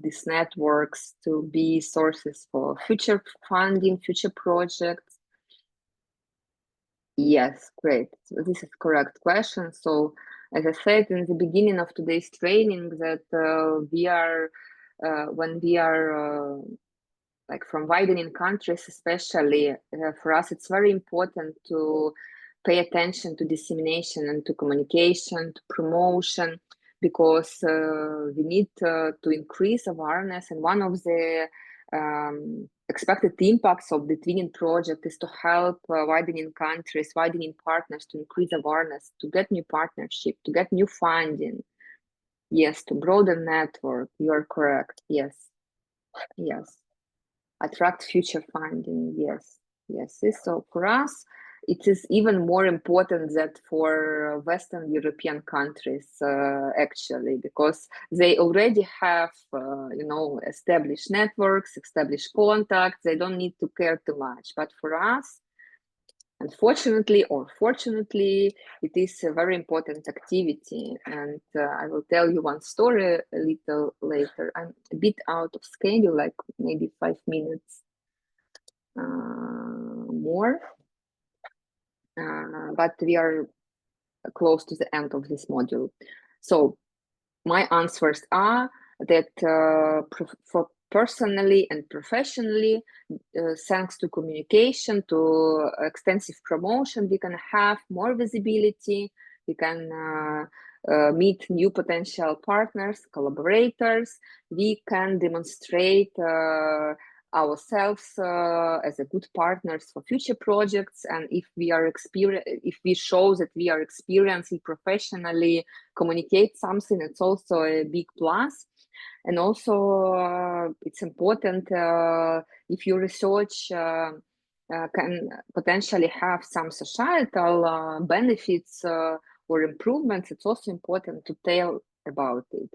these networks to be sources for future funding, future projects. Yes, great. So this is correct question. So as I said in the beginning of today's training, that when we are like from widening countries, especially for us, it's very important to pay attention to dissemination and to communication, to promotion, because we need to increase awareness. And one of the expected impacts of the twinning project is to help widening countries, widening partners to increase awareness, to get new partnership, to get new funding. Yes, to broaden network. You are correct. Yes. Attract future funding. Yes. So for us, it is even more important that for Western European countries, actually, because they already have, established networks, established contacts. They don't need to care too much. But for us, unfortunately or fortunately, it is a very important activity. And I will tell you one story a little later. I'm a bit out of schedule, like maybe 5 minutes more. But we are close to the end of this module. So my answers are that for personally and professionally, thanks to communication, to extensive promotion, we can have more visibility, we can meet new potential partners, collaborators. We can demonstrate ourselves as a good partners for future projects. And if we show that we are experiencing professionally, communicate something, it's also a big plus. And also it's important if your research can potentially have some societal benefits or improvements, it's also important to tell about it.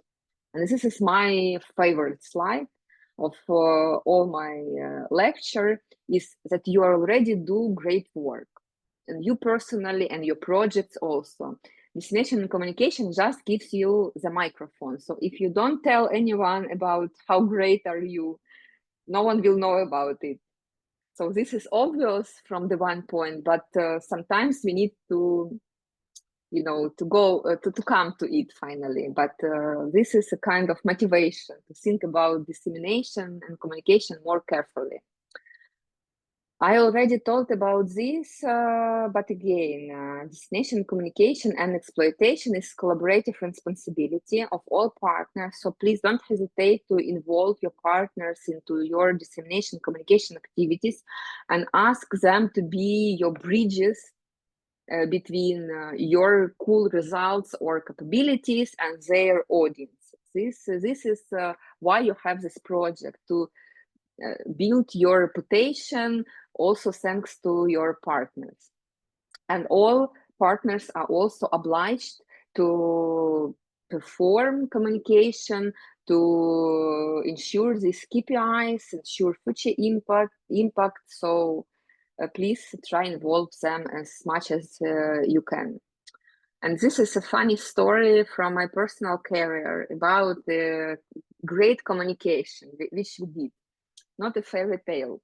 And this is my favorite slide of all my lecture, is that you already do great work, and you personally and your projects also. Dissemination and communication just gives you the microphone. So if you don't tell anyone about how great are you, no one will know about it. So this is obvious from the one point, but sometimes we need to, to go to come to it finally. But this is a kind of motivation to think about dissemination and communication more carefully. I already talked about this, but again, dissemination, communication, and exploitation is collaborative responsibility of all partners. So please don't hesitate to involve your partners into your dissemination communication activities and ask them to be your bridges between your cool results or capabilities and their audience. This is why you have this project, to build your reputation, also thanks to your partners. And all partners are also obliged to perform communication, to ensure these KPIs, ensure future impact. So please try and involve them as much as you can. And this is a funny story from my personal career about the great communication which we did. Not a fairy tale.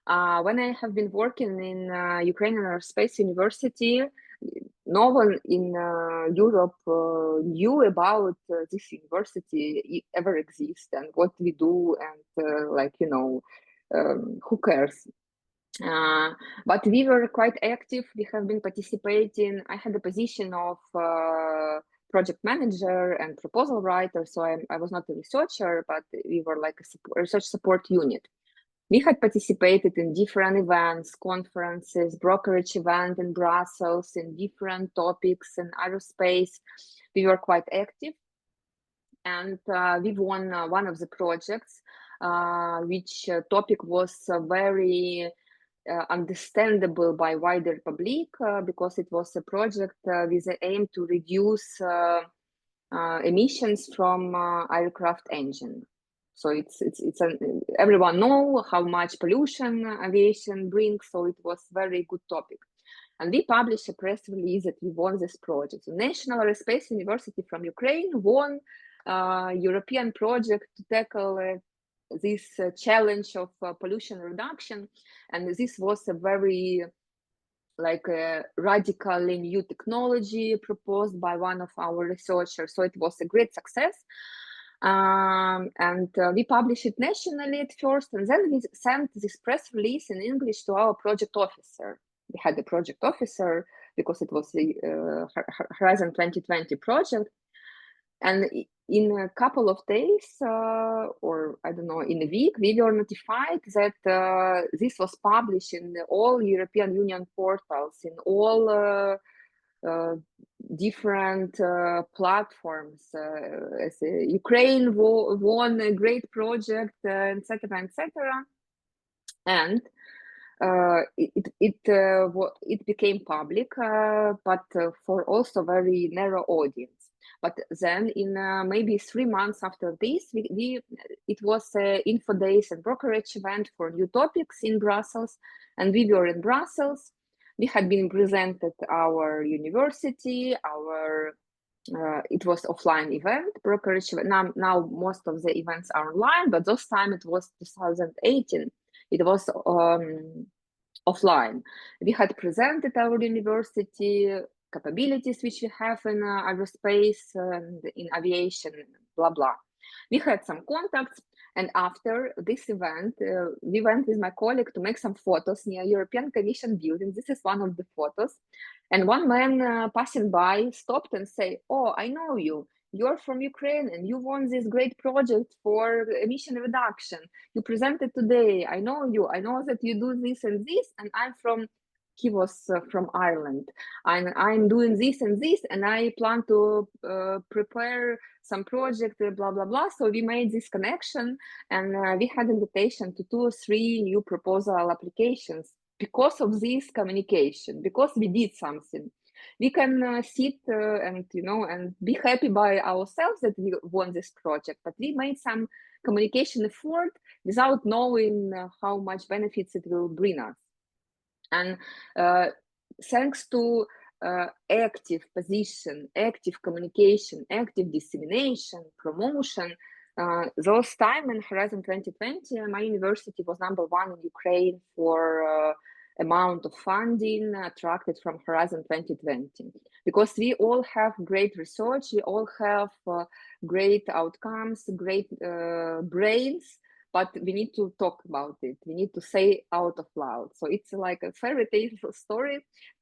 When I have been working in Ukrainian Aerospace University, no one in Europe knew about this university ever exists and what we do, and who cares? But we were quite active. We have been participating. I had the position of project manager and proposal writer, so I was not a researcher, but we were like a research support unit. We had participated in different events, conferences, brokerage event in Brussels, in different topics in aerospace. We were quite active, and we won one of the projects, which topic was very understandable by wider public, because it was a project with the aim to reduce emissions from aircraft engine. So everyone know how much pollution aviation brings, so it was very good topic. And we published a press release that we won this project. So National Aerospace University from Ukraine won European project to tackle this challenge of pollution reduction. And this was a very radically new technology proposed by one of our researchers. So it was a great success. And we published it nationally at first, and then we sent this press release in English to our project officer. We had a project officer because it was the Horizon 2020 project. And in a couple of days, or I don't know, in a week, we were notified that this was published in all European Union portals, in all different platforms. As Ukraine won a great project, etc., etc. And it became public, but for also very narrow audience. But then in maybe 3 months after this, it was info days and brokerage event for new topics in Brussels, and we were in Brussels. We had been presented our university, it was offline event, brokerage event. Now most of the events are online, but this time it was 2018. It was offline. We had presented our university capabilities which we have in aerospace and in aviation, blah, blah. We had some contacts, And after this event, we went with my colleague to make some photos near European Commission building. This is one of the photos. And one man passing by stopped and say, "Oh, I know you. You're from Ukraine and you won this great project for emission reduction. You presented today. I know you. I know that you do this and this. And I'm from," he was from Ireland. I'm doing this and this, and I plan to prepare some project, blah, blah, blah. So we made this connection, and we had invitation to 2 or 3 new proposal applications because of this communication, because we did something. We can sit and, you know, and be happy by ourselves that we won this project, but we made some communication effort without knowing how much benefits it will bring us. And thanks to active position, active communication, active dissemination, promotion, those time in Horizon 2020, my university was #1 in Ukraine for amount of funding attracted from Horizon 2020. Because we all have great research, we all have great outcomes, great brains, but we need to talk about it. We need to say out of loud. So it's like a fairy tale story,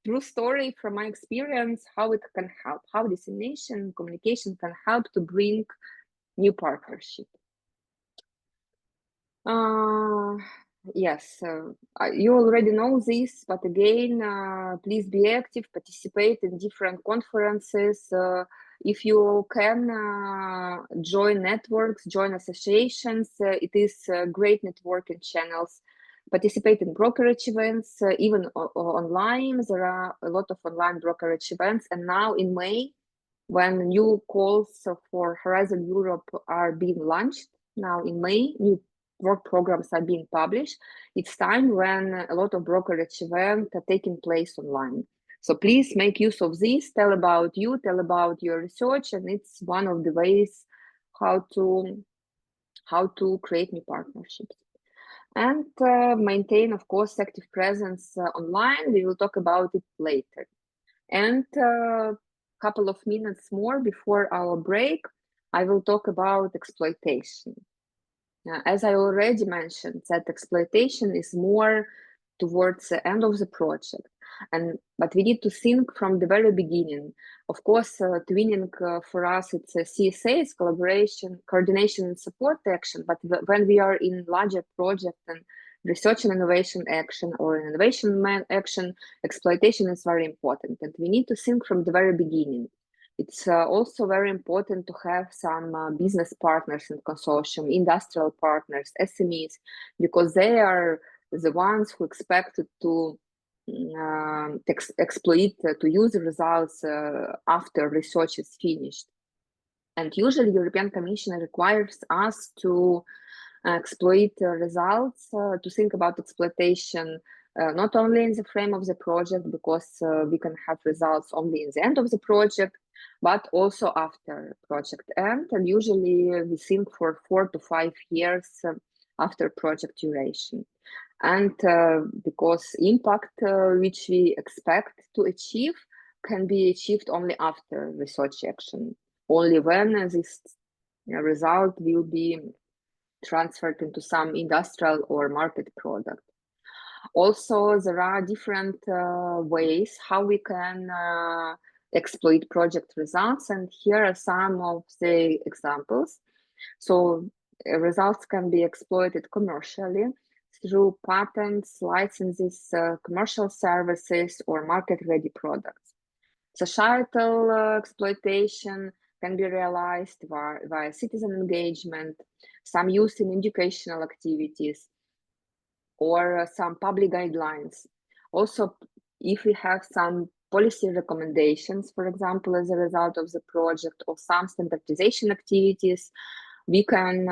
true story from my experience, how it can help, how dissemination, communication can help to bring new partnership. Yes, you already know this, but again, please be active, participate in different conferences. If you can join networks, join associations, it is great networking channels. Participate in brokerage events, even online. There are a lot of online brokerage events. And now in May, when new calls for Horizon Europe are being launched, now in May, new work programs are being published, it's time when a lot of brokerage events are taking place online. So please make use of this, tell about you, tell about your research, and it's one of the ways how to create new partnerships. And maintain, of course, active presence online. We will talk about it later. And couple of minutes more before our break, I will talk about exploitation. As I already mentioned, that exploitation is more towards the end of the project, but we need to think from the very beginning. Of course, twinning for us, it's a CSA, it's collaboration, coordination and support action, but when we are in larger project and research and innovation action or innovation action, exploitation is very important, and we need to think from the very beginning. It's also very important to have some business partners in consortium, industrial partners, SMEs, because they are the ones who expect to exploit, to use the results after research is finished. And usually European Commission requires us to exploit results, to think about exploitation not only in the frame of the project, because we can have results only in the end of the project, but also after project end. And usually we think for 4 to 5 years after project duration. And because impact which we expect to achieve can be achieved only after research action, only when this result will be transferred into some industrial or market product. Also, there are different ways how we can exploit project results, and here are some of the examples. So results can be exploited commercially through patents, licenses, commercial services, or market-ready products. Societal exploitation can be realized via citizen engagement, some use in educational activities, or some public guidelines. Also, if we have some policy recommendations, for example, as a result of the project, or some standardization activities, we can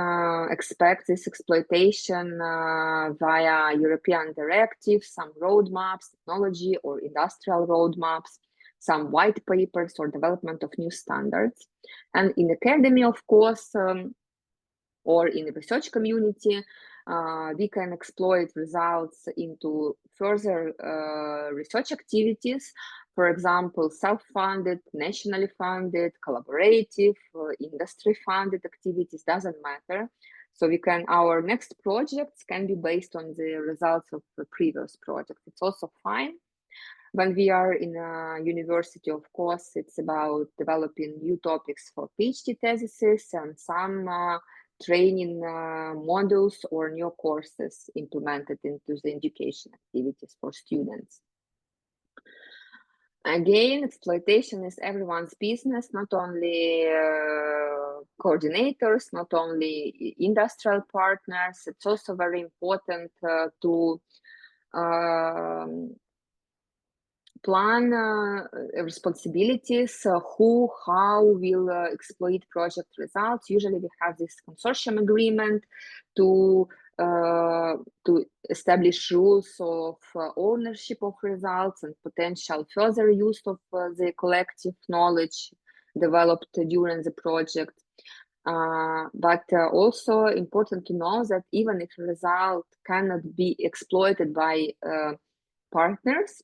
expect this exploitation via European directives, some roadmaps, technology or industrial roadmaps, some white papers or development of new standards. And in academy, of course, or in the research community, we can exploit results into further research activities. For example, self-funded, nationally funded, collaborative, industry-funded activities, doesn't matter. So our next projects can be based on the results of the previous project. It's also fine. When we are in a university, of course, it's about developing new topics for PhD theses and some training modules or new courses implemented into the education activities for students. Again, exploitation is everyone's business, not only coordinators, not only industrial partners. It's also very important to plan responsibilities, who, how will exploit project results. Usually we have this consortium agreement to establish rules of ownership of results and potential further use of the collective knowledge developed during the project. But also important to know that even if a result cannot be exploited by partners,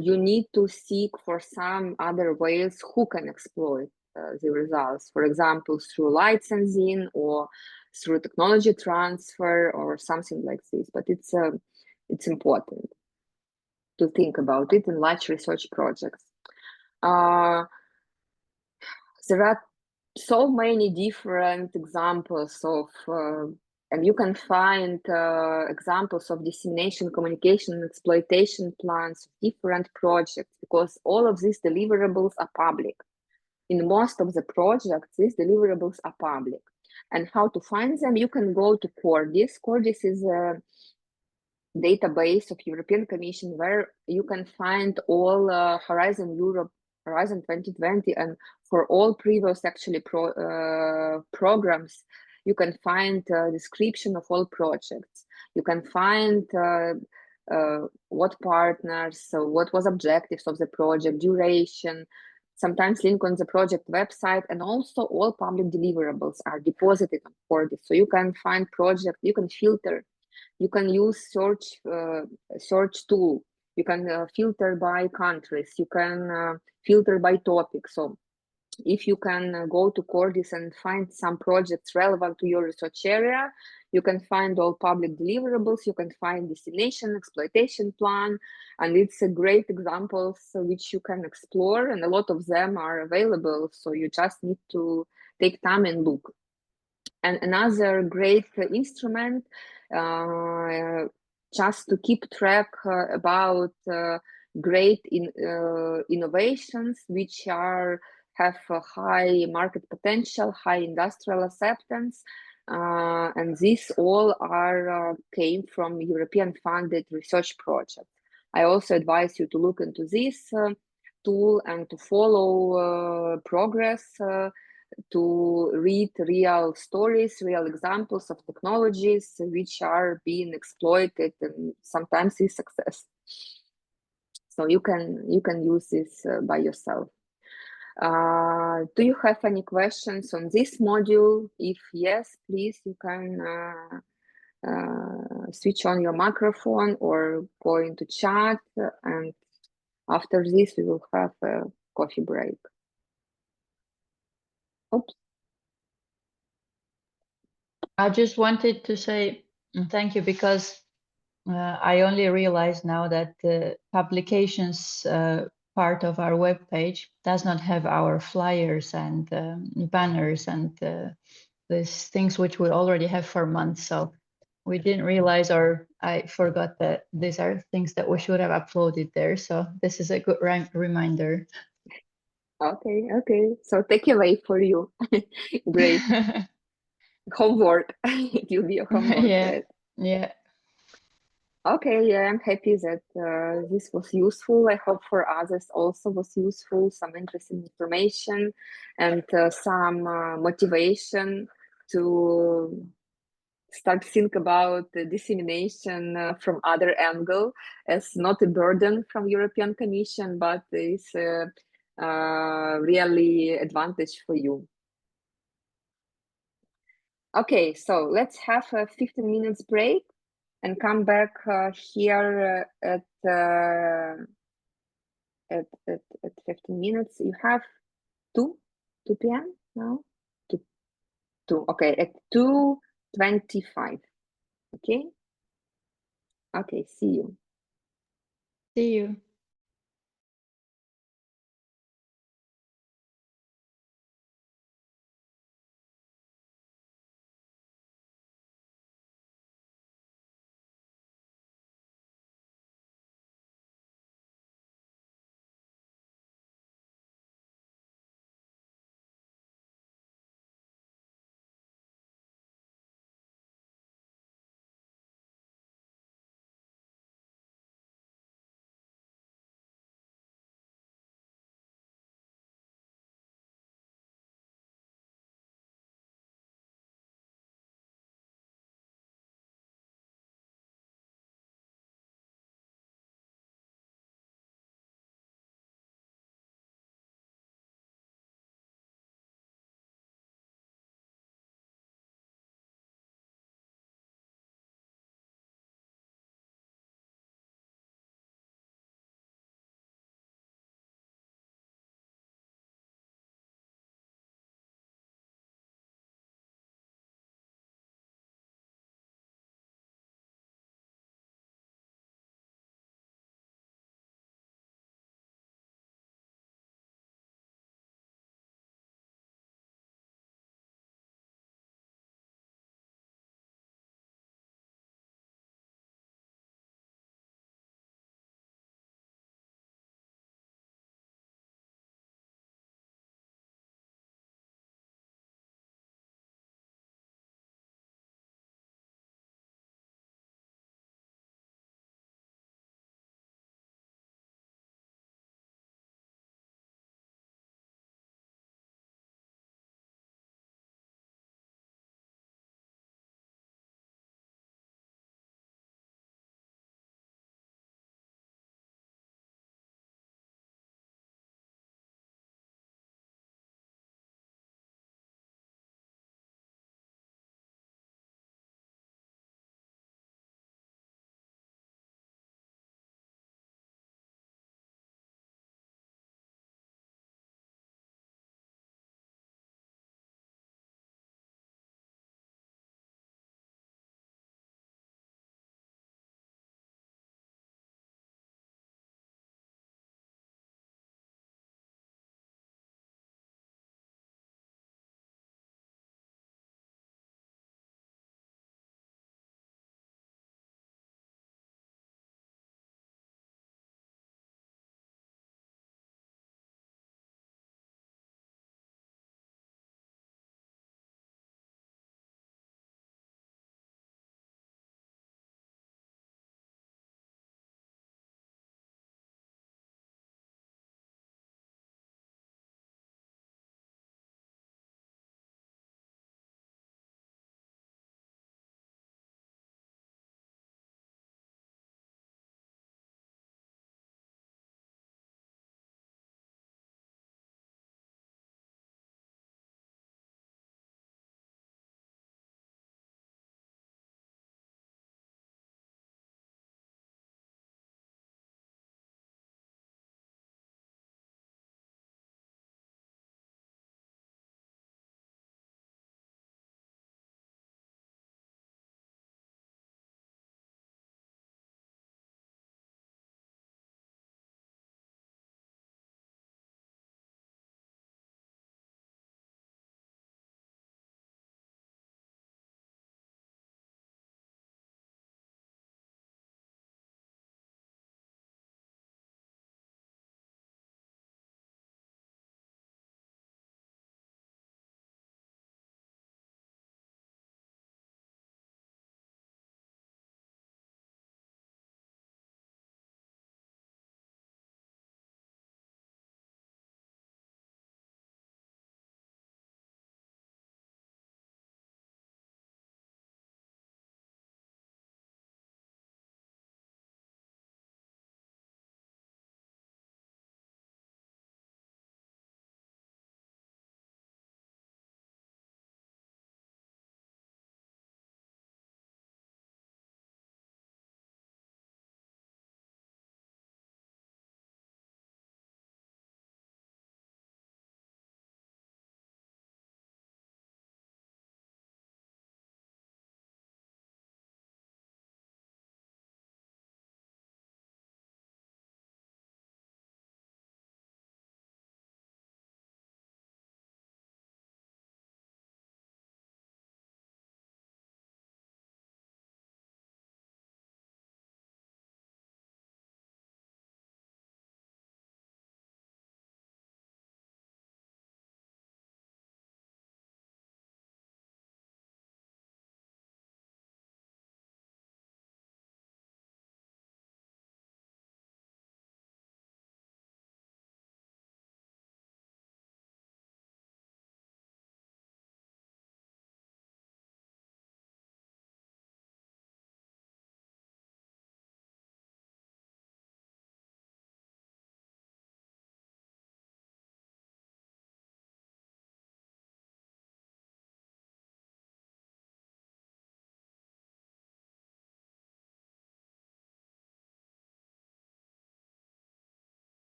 you need to seek for some other ways who can exploit the results. For example, through licensing or through technology transfer or something like this. But it's important to think about it in large research projects. There are so many different examples of and you can find examples of dissemination, communication, and exploitation plans of different projects, because all of these deliverables are public. In most of the projects, these deliverables are public. And how to find them? You can go to Cordis. Cordis is a database of European Commission where you can find all Horizon Europe, Horizon 2020, and for all previous actually programs, you can find a description of all projects. You can find what partners, so what was objectives of the project, duration, sometimes link on the project website, and also all public deliverables are deposited on Cordis. So you can find project, you can filter, you can use search tool, you can filter by countries, you can filter by topic. So if you can go to Cordis and find some projects relevant to your research area, you can find all public deliverables, you can find dissemination, exploitation plan, and it's a great examples which you can explore, and a lot of them are available, so you just need to take time and look. And another great instrument just to keep track about great innovations which have a high market potential, high industrial acceptance, and these all came from European funded research projects. I also advise you to look into this tool and to follow progress, to read real stories, real examples of technologies which are being exploited and sometimes with success. So you can use this by yourself. Do you have any questions on this module? If yes, please, you can switch on your microphone or go into chat, and after this we will have a coffee break. Oops. I just wanted to say thank you, because I only realized now that the publications part of our webpage does not have our flyers and banners and these things which we already have for months. So we didn't realize, or I forgot, that these are things that we should have uploaded there. So this is a good reminder. Okay. So take away for you. Great. Homework. It will be a homework. Yeah. Okay, yeah, I'm happy that this was useful. I hope for others also was useful, some interesting information and some motivation to start think about the dissemination from other angle, as not a burden from European Commission, but is really advantage for you. Okay, so let's have a 15 minutes break and come back here at 15 minutes. You have 2 p.m. now? 2. Okay, at 2 25. Okay? Okay, see you. See you.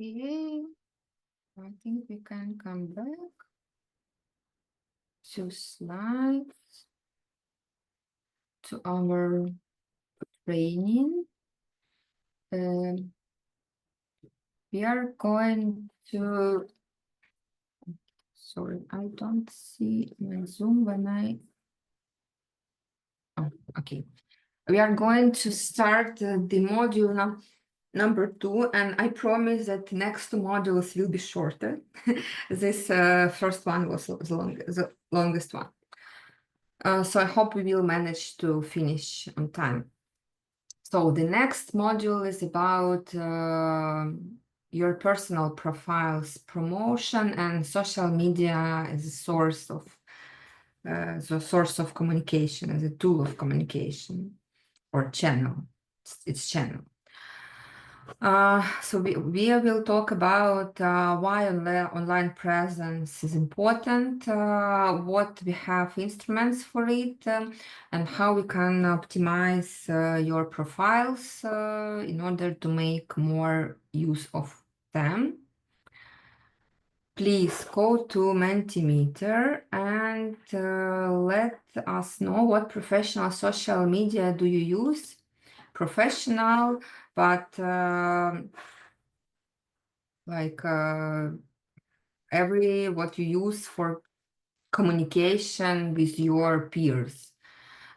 Okay, I think we can come back to slides to our training. We are going to, sorry, I don't see my Zoom when oh, okay. We are going to start the module number 2, and I promise that the next 2 modules will be shorter. This first one was the longest one. So I hope we will manage to finish on time. So the next module is about your personal profiles, promotion, and social media as a source of communication, as a tool of communication or channel. It's channel. So we will talk about why online presence is important, what we have instruments for it, and how we can optimize your profiles in order to make more use of them. Please go to Mentimeter and let us know what professional social media do you use. Professional, but like what you use for communication with your peers.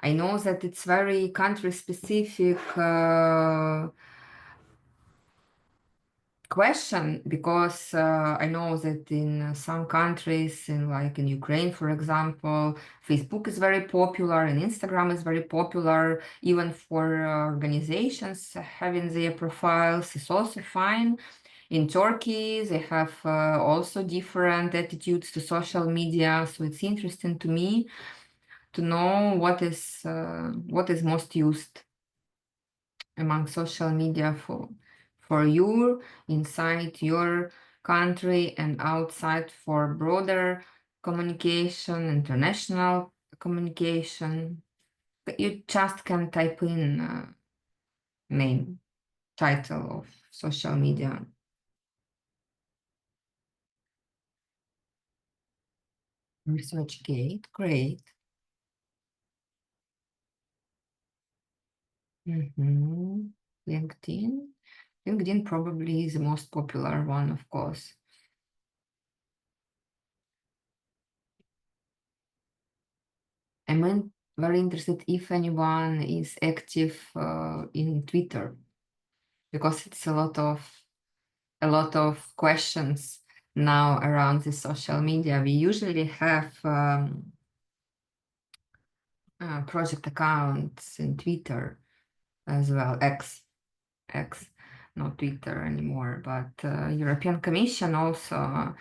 I know that it's very country specific question, because I know that in some countries, like in Ukraine, for example, Facebook is very popular and Instagram is very popular. Even for organizations having their profiles is also fine. In Turkey, they have also different attitudes to social media, so it's interesting to me to know what is most used among social media for you inside your country and outside for broader communication, international communication. You just can type in name, title of social media. ResearchGate, great. LinkedIn. LinkedIn probably is the most popular one, of course. I'm very interested if anyone is active in Twitter, because it's a lot of questions now around the social media. We usually have project accounts in Twitter as well, X, not Twitter anymore, but European Commission also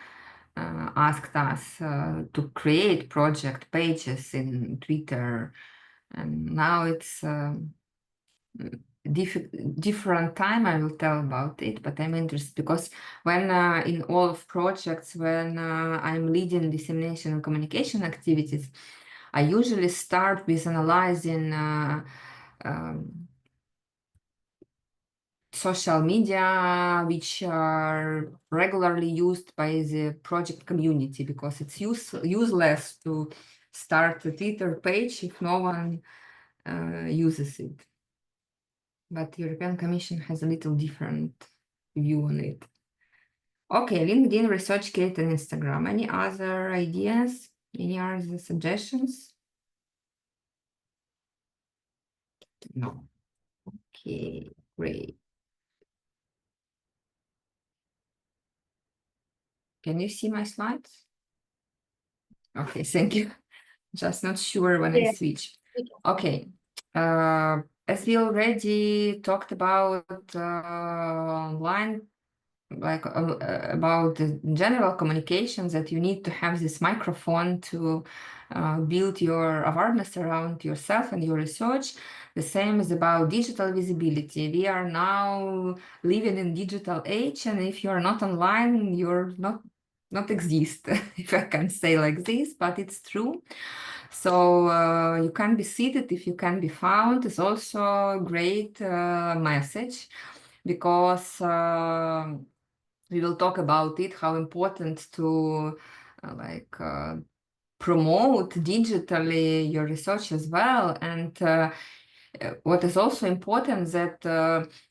asked us to create project pages in Twitter, and now it's different time. I will tell about it, but I'm interested because when in all of projects, when I'm leading dissemination and communication activities, I usually start with analyzing social media which are regularly used by the project community, because it's useless to start a Twitter page if no one uses it. But the European Commission has a little different view on it. Okay, LinkedIn, ResearchGate, and Instagram. Any other ideas? Any other suggestions? No. Okay, great. Can you see my slides? Okay, thank you. Just not sure when I switch. Okay. As we already talked about online, like about the general communications, that you need to have this microphone to build your awareness around yourself and your research. The same is about digital visibility. We are now living in digital age, and if you're not online, you're not exist, if I can say like this, but it's true. So you can be seated if you can be found is also a great message, because We will talk about it, how important to promote digitally your research as well. And what is also important that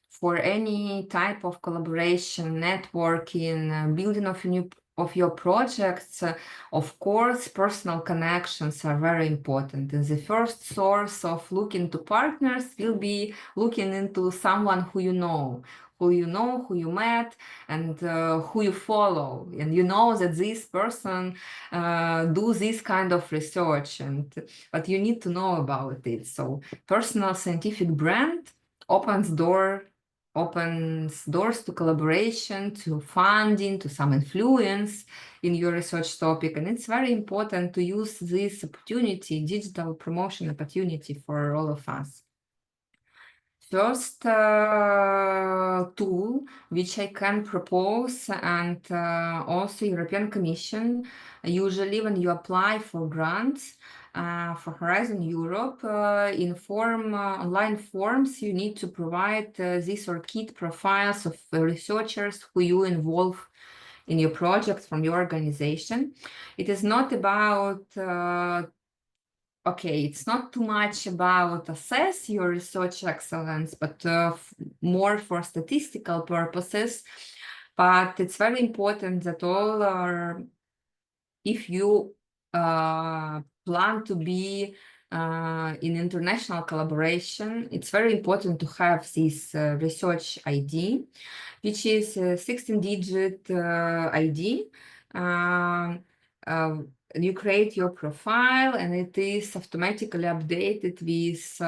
for any type of collaboration, networking, building of your projects, of course, personal connections are very important. And the first source of looking to partners will be looking into someone who you know, who you met, and who you follow. And you know that this person do this kind of research, but you need to know about it. So personal scientific brand opens doors to collaboration, to funding, to some influence in your research topic. And it's very important to use this opportunity, digital promotion opportunity, for all of us. First tool which I can propose, and also European Commission, usually when you apply for grants for Horizon Europe, in online forms, you need to provide these or kit profiles of researchers who you involve in your projects from your organization. It is not about okay, it's not too much about assess your research excellence, but more for statistical purposes. But it's very important that all are, if you plan to be in international collaboration, it's very important to have this research ID, which is a 16-digit ID. You create your profile, and it is automatically updated with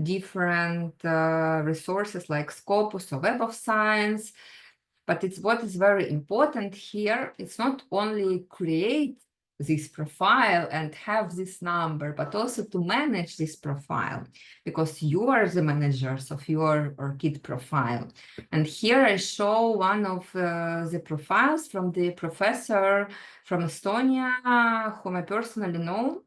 different resources like Scopus or Web of Science. But what is very important here, it's not only create this profile and have this number, but also to manage this profile, because you are the managers of your ORCID profile. And here I show one of the profiles from the professor from Estonia, whom I personally know.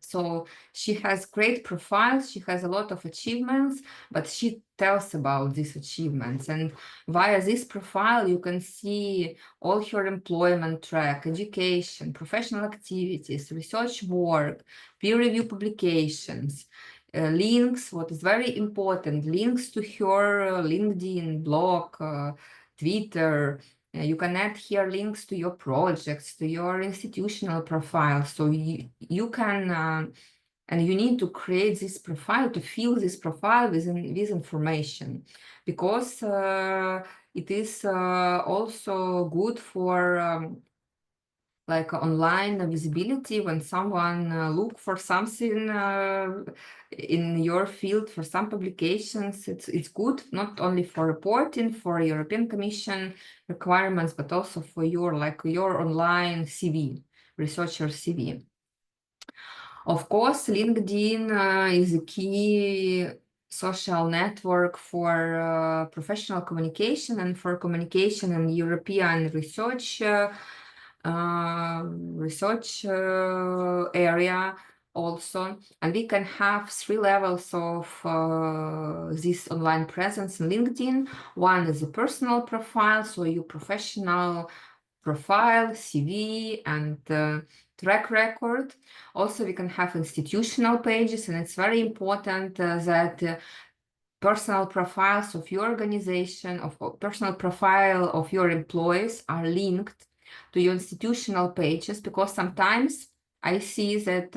So she has great profiles, she has a lot of achievements, but she tells about these achievements. And via this profile, you can see all her employment track, education, professional activities, research work, peer review publications, links, what is very important, links to her LinkedIn, blog, Twitter. You can add here links to your projects, to your institutional profile. So you can, and you need to create this profile, to fill this profile with information, because it is also good for like online visibility. When someone look for something in your field, for some publications, it's good not only for reporting for European Commission requirements, but also for your online CV, researcher CV. Of course, LinkedIn is a key social network for professional communication and for communication in European research area also. And we can have 3 levels of this online presence in LinkedIn. One is a personal profile, so your professional profile, CV, and track record. Also, we can have institutional pages, and it's very important that personal profiles of your organization, of personal profile of your employees are linked to your institutional pages, because sometimes I see that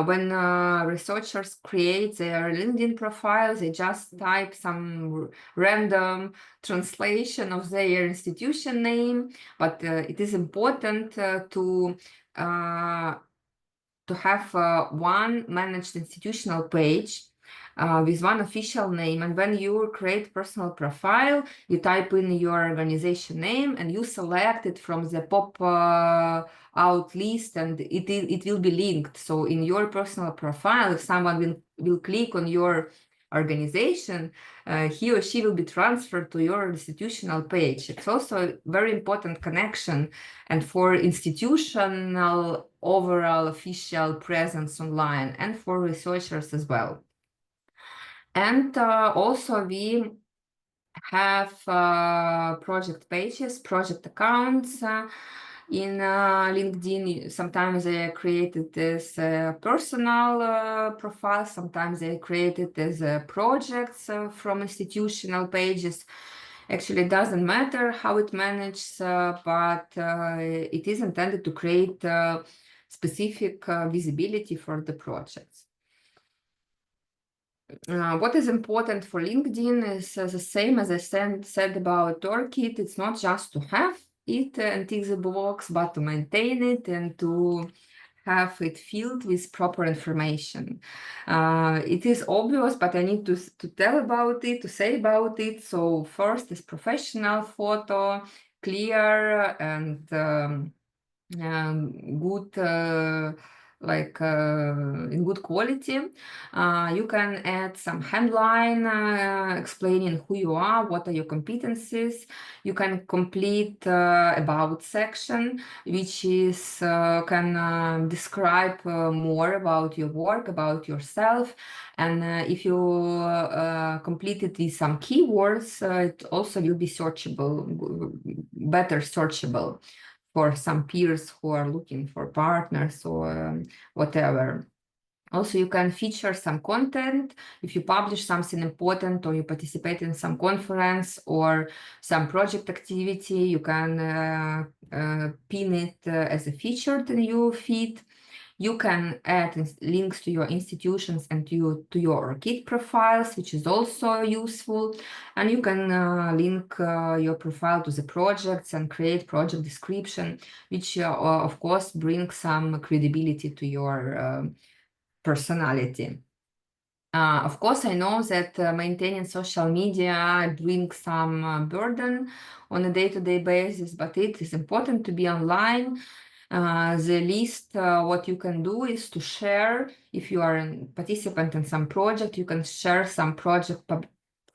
when researchers create their LinkedIn profiles, they just type some random translation of their institution name, but it is important to have one managed institutional page with one official name. And when you create personal profile, you type in your organization name and you select it from the pop out list, and it will be linked. So in your personal profile, if someone will click on your organization, he or she will be transferred to your institutional page. It's also a very important connection, and for institutional overall official presence online, and for researchers as well. And also we have project pages, project accounts in LinkedIn. Sometimes they are created as personal profiles, sometimes they are created as projects from institutional pages. Actually, it doesn't matter how it manages, but it is intended to create specific visibility for the projects. What is important for LinkedIn is the same as I said about Toolkit. It's not just to have it and tick the box, but to maintain it and to have it filled with proper information. It is obvious, but I need to tell about it, to say about it. So first is professional photo, clear and good, in good quality. You can add some headline explaining who you are, what are your competencies. You can complete about section, which is can describe more about your work, about yourself. And if you complete it with some keywords, it also will be searchable, better searchable for some peers who are looking for partners or whatever. Also, you can feature some content. If you publish something important or you participate in some conference or some project activity, you can pin it as a featured in your feed. You can add links to your institutions and to your ORCID profiles, which is also useful. And you can link your profile to the projects and create project description, which of course brings some credibility to your personality. Of course, I know that maintaining social media brings some burden on a day-to-day basis, but it is important to be online. The least what you can do is to share. If you are a participant in some project, you can share some project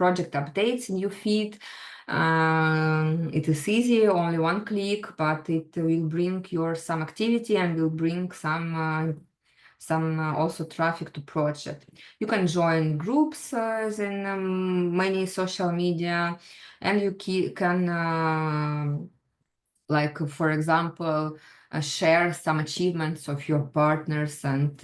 updates in your feed. It is easy, only one click, but it will bring your some activity and will bring some also traffic to project. You can join groups in many social media, and you can like, for example, share some achievements of your partners and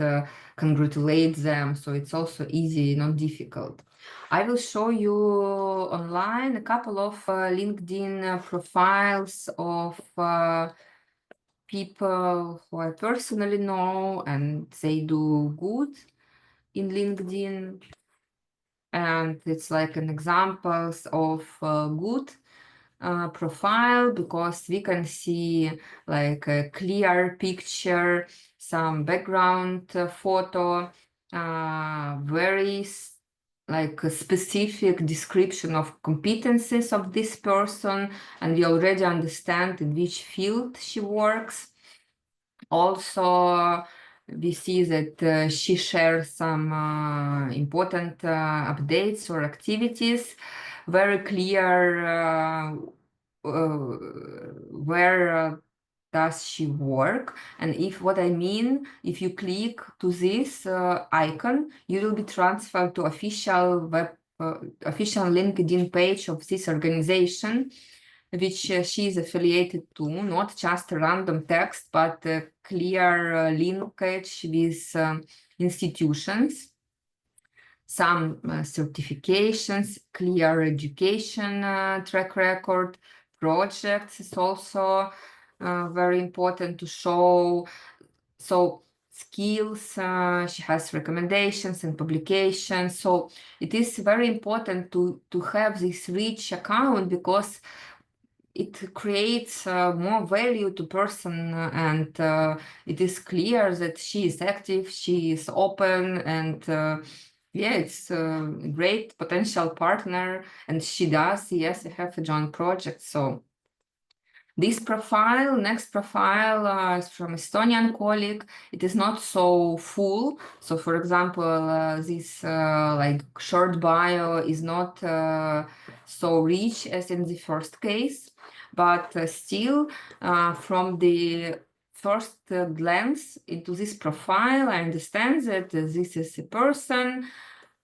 congratulate them. So it's also easy, not difficult. I will show you online a couple of LinkedIn profiles of people who I personally know and they do good in LinkedIn. And it's like an examples of good profile, because we can see like a clear picture, some background photo, very like a specific description of competencies of this person, and we already understand in which field she works. Also, we see that she shares some important updates or activities, very clear where does she work. And if what I mean, if you click to this icon, you will be transferred to official LinkedIn page of this organization, which she is affiliated to, not just a random text, but a clear linkage with institutions, some certifications, clear education track record, projects is also very important to show. So skills, she has recommendations and publications. So it is very important to have this rich account, because it creates more value to person, and it is clear that she is active, she is open, and yeah, it's a great potential partner, and she does, yes, have a joint project. So this profile, next profile is from Estonian colleague. It is not so full. So for example, this like short bio is not so rich as in the first case, but still from the first glance into this profile, I understand that this is a person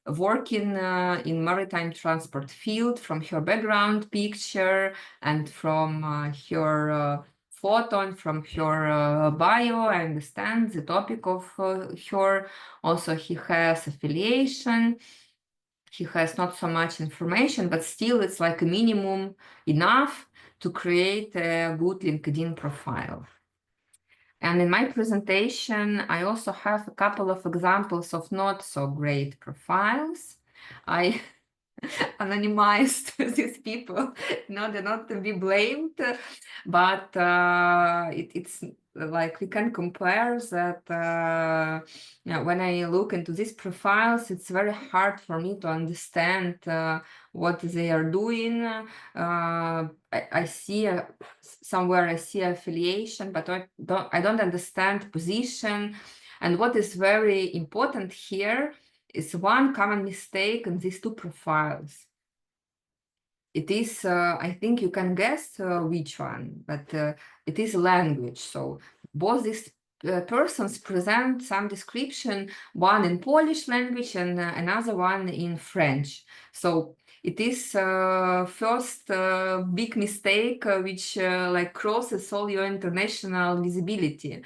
working in maritime transport field from her background picture and from her photo and from her bio. I understand the topic of her. Also, he has affiliation. He has not so much information, but still it's like a minimum enough to create a good LinkedIn profile. And in my presentation, I also have a couple of examples of not so great profiles. I anonymized these people in order not to be blamed, but it's like we can compare that when I look into these profiles, it's very hard for me to understand what they are doing. I see somewhere I see affiliation, but I don't understand position. And what is very important here is one common mistake in these two profiles. It is, I think you can guess which one, but it is language. So both these persons present some description, one in Polish language and another one in French. So it is first big mistake which like crosses all your international visibility.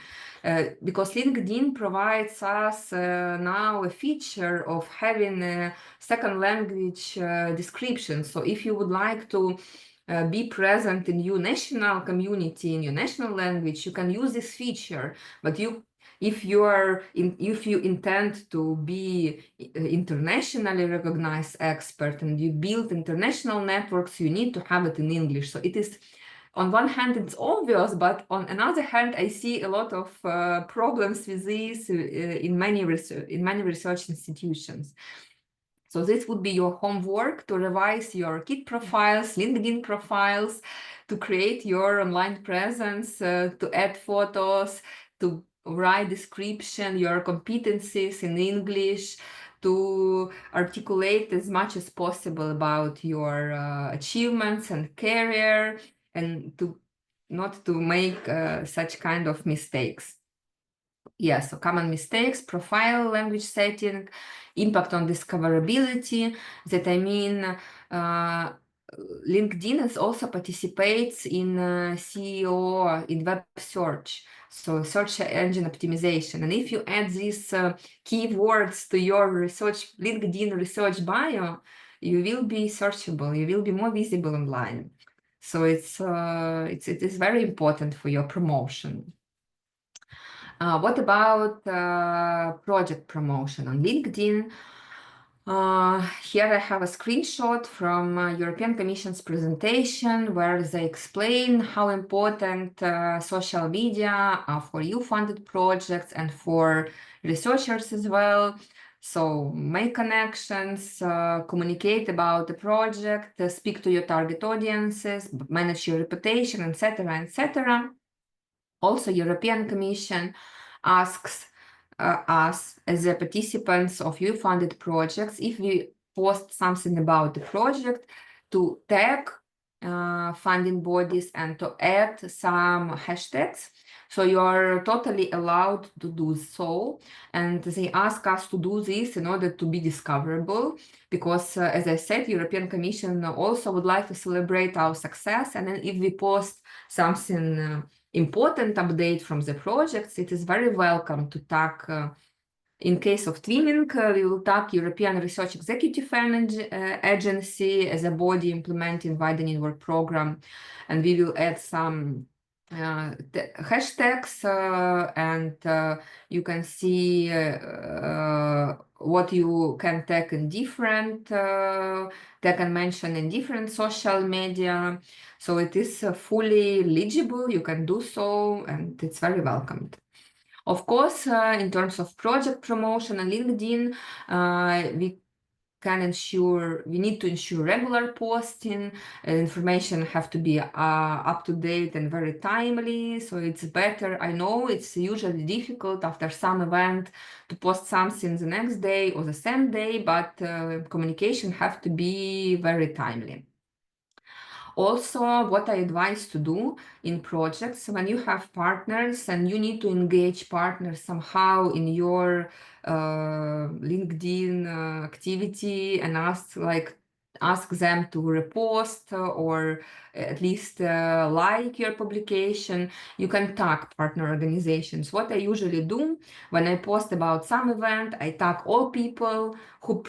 Because LinkedIn provides us now a feature of having a second language description. So if you would like to be present in your national community, in your national language, you can use this feature. But if you intend to be internationally recognized expert and you build international networks, you need to have it in English. So it is, on one hand, it's obvious, but on another hand, I see a lot of problems with this in many research institutions. So this would be your homework to revise your KIT profiles, LinkedIn profiles, to create your online presence, to add photos, to write description, your competencies in English, to articulate as much as possible about your achievements and career, and to not to make such kind of mistakes. Yes, so common mistakes, profile, language setting, impact on discoverability. That I mean, LinkedIn also participates in SEO, in web search, so search engine optimization. And if you add these keywords to your research, LinkedIn research bio, you will be searchable, you will be more visible online. So it is very important for your promotion. What about project promotion on LinkedIn? Here I have a screenshot from European Commission's presentation where they explain how important social media are for EU-funded projects and for researchers as well. So make connections, communicate about the project, speak to your target audiences, manage your reputation, etc., etc. Also, European Commission asks us as the participants of EU-funded projects, if we post something about the project, to tag funding bodies and to add some hashtags. So you are totally allowed to do so. And they ask us to do this in order to be discoverable, because as I said, European Commission also would like to celebrate our success. And then if we post something important update from the projects, it is very welcome to tag. In case of twinning, we will tag European Research Executive Agency as a body implementing widening work program, and we will add some hashtags, and you can see what you can tag in different tag and mention in different social media. So it is fully legible. You can do so, and it's very welcomed. Of course, in terms of project promotion on LinkedIn, we need to ensure regular posting. Information have to be up to date and very timely. So it's better. I know it's usually difficult after some event to post something the next day or the same day, but communication have to be very timely. Also, what I advise to do in projects, when you have partners and you need to engage partners somehow in your LinkedIn activity and ask them to repost or at least like your publication, you can tag partner organizations. What I usually do when I post about some event, I tag all people who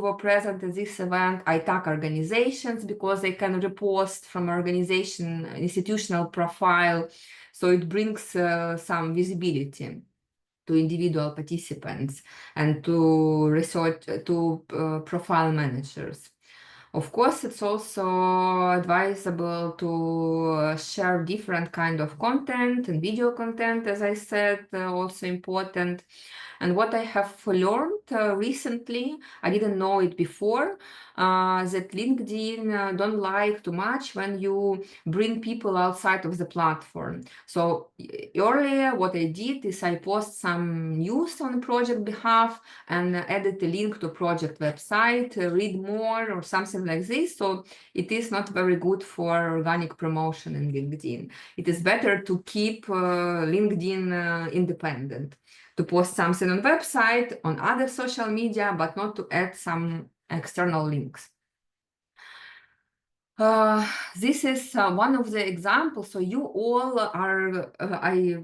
were present at this event. I tag organizations because they can repost from organization institutional profile, so it brings some visibility to individual participants and to research to profile managers. Of course, it's also advisable to share different kind of content, and video content, as I said, also important. And what I have learned recently, I didn't know it before, that LinkedIn don't like too much when you bring people outside of the platform. So earlier, what I did is I post some news on the project behalf and added a link to project website, read more or something like this. So it is not very good for organic promotion in LinkedIn. It is better to keep LinkedIn independent, to post something on website, on other social media, but not to add some external links. This is one of the examples. So you all are, I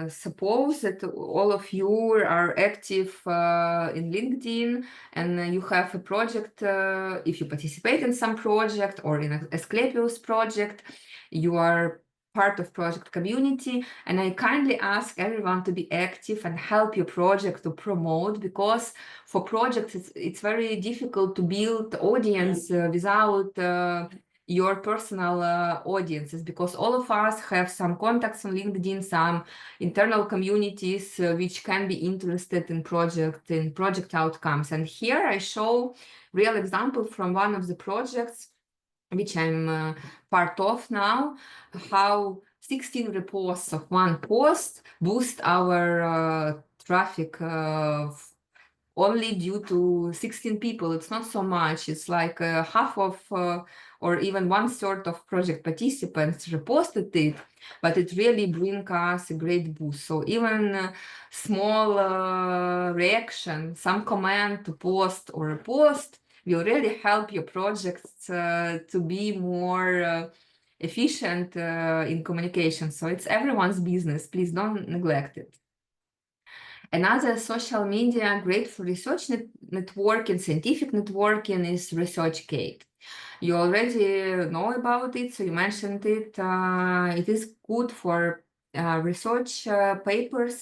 suppose that all of you are active in LinkedIn, and you have a project. If you participate in some project or in an ASCLEPIUS project, you are part of project community, and I kindly ask everyone to be active and help your project to promote, because for projects it's very difficult to build audience without your personal audiences, because all of us have some contacts on LinkedIn, some internal communities which can be interested in project outcomes. And here I show real example from one of the projects which I'm part of now, how 16 reposts of one post boost our traffic only due to 16 people. It's not so much. It's like half of or even 1/3 of project participants reposted it, but it really brings us a great boost. So even small reaction, some comment to post or repost will really help your projects to be more efficient in communication. So it's everyone's business. Please don't neglect it. Another social media great for research networking, scientific networking, is ResearchGate. You already know about it, so you mentioned it. It is good for research papers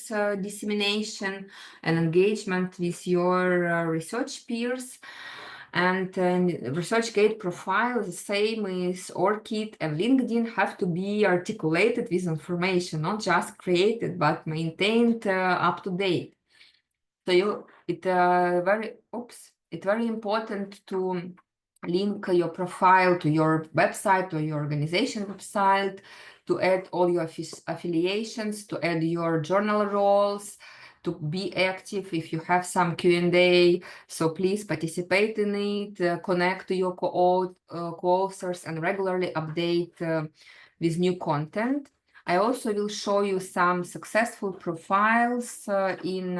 dissemination and engagement with your research peers. And ResearchGate profile, the same as ORCID and LinkedIn, have to be articulated with information, not just created, but maintained up to date. So it's very important to link your profile to your website or your organization website, to add all your affiliations, to add your journal roles, to be active if you have some Q&A. So please participate in it, connect to your co-authors and regularly update with new content. I also will show you some successful profiles in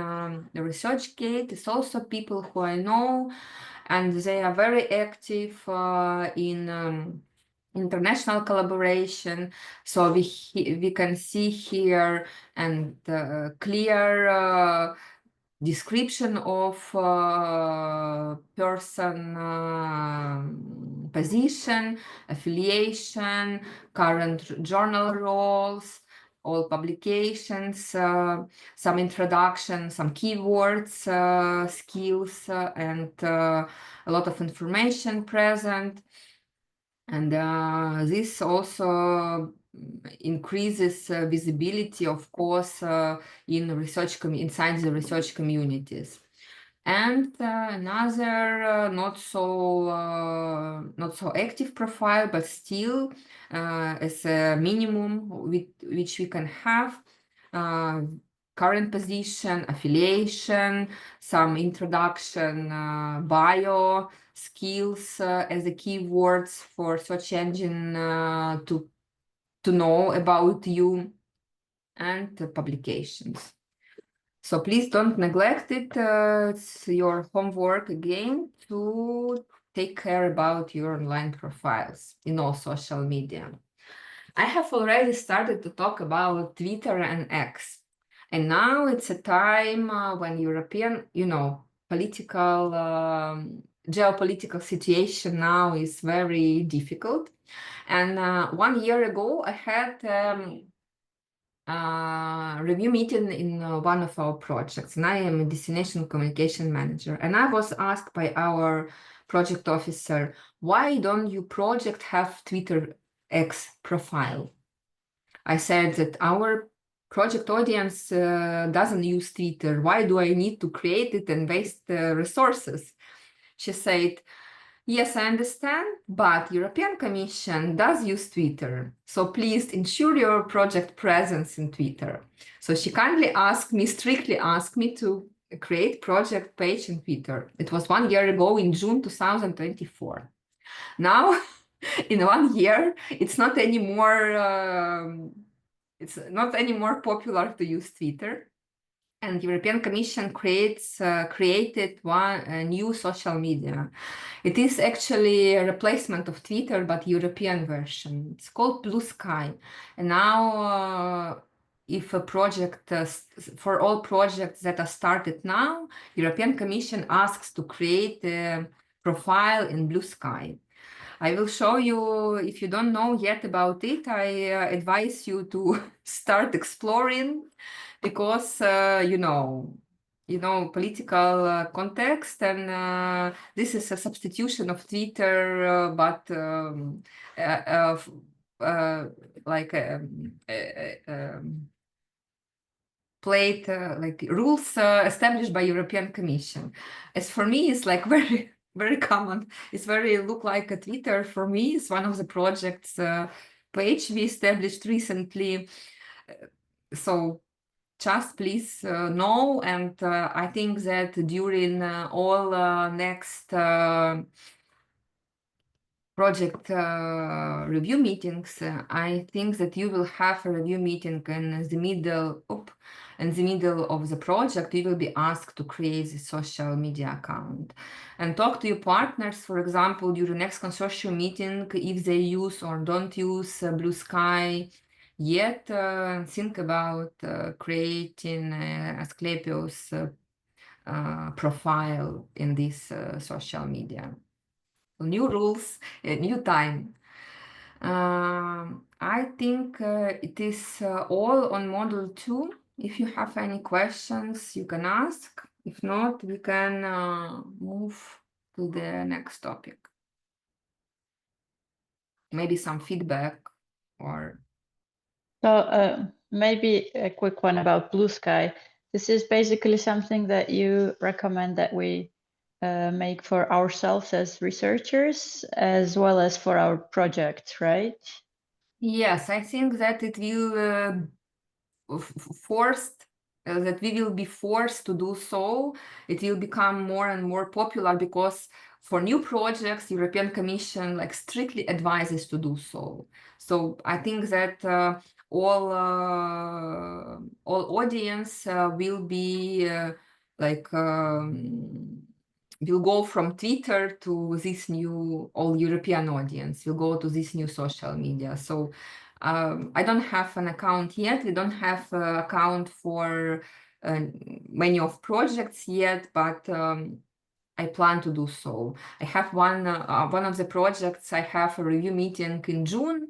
the ResearchGate. It's also people who I know, and they are very active in international collaboration. So we can see here and clear description of person position, affiliation, current journal roles, all publications, some introduction, some keywords, skills, and a lot of information present. And this also increases visibility, of course, in inside the research communities. And another not so active profile, but still as a minimum which we can have, current position, affiliation, some introduction, bio, skills as the keywords for search engine to know about you, and publications. So please don't neglect it. It's your homework again to take care about your online profiles in all social media. I have already started to talk about Twitter and X. And now it's a time when European, political, geopolitical situation now is very difficult. And 1 year ago, I had review meeting in one of our projects, and I am a destination communication manager. And I was asked by our project officer, why don't you project have Twitter X profile? I said that our project audience doesn't use Twitter. Why do I need to create it and waste resources? She said, yes, I understand, but European Commission does use Twitter. So please ensure your project presence in Twitter. So she kindly strictly asked me to create project page in Twitter. It was 1 year ago in June 2024. Now, in 1 year, it's not anymore popular to use Twitter. And European Commission created a new social media. It is actually a replacement of Twitter, but European version. It's called Blue Sky. And now, if a project, for all projects that are started now, European Commission asks to create a profile in Blue Sky. I will show you, if you don't know yet about it, I advise you to start exploring, because political context, and this is a substitution of Twitter, but like plate like rules established by European Commission. As for me, it's like very very common. It's very look like a Twitter for me. It's one of the projects page we established recently. So just please know, and I think that during all next project review meetings, I think that you will have a review meeting in the middle of the project. You will be asked to create a social media account and talk to your partners, for example, during next consortium meeting, if they use or don't use Blue Sky yet. Think about creating ASCLEPIUS profile in this social media. New rules, new time. I think it is all on module 2. If you have any questions, you can ask. If not, we can move to the next topic. Maybe some feedback or... So maybe a quick one about Blue Sky. This is basically something that you recommend that we make for ourselves as researchers, as well as for our project, right? Yes, I think that it will that we will be forced to do so. It will become more and more popular, because for new projects, European Commission strictly advises to do so. So I think that all audience will be will go from Twitter to this new, all European audience will go to this new social media. So I don't have an account yet. We don't have an account for many of projects yet, but I plan to do so. I have one of the projects. I have a review meeting in June,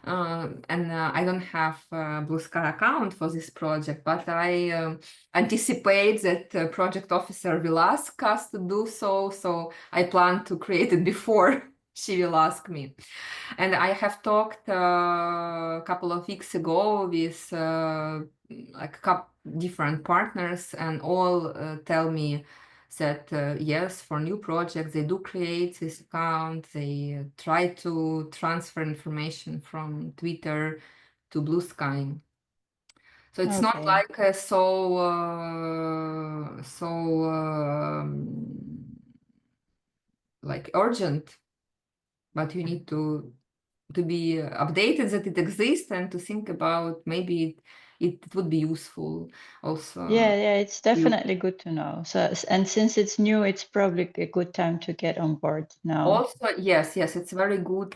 and I don't have a Blue Sky account for this project, but I anticipate that project officer will ask us to do so. So I plan to create it before she will ask me. And I have talked a couple of weeks ago with different partners, and all tell me that yes, for new projects, they do create this account. They try to transfer information from Twitter to Blue Sky. So it's not like like urgent, but you need to be updated that it exists and to think about maybe it would be useful also. Yeah, it's definitely good to know. So, and since it's new, it's probably a good time to get on board now. Also, yes, it's a very good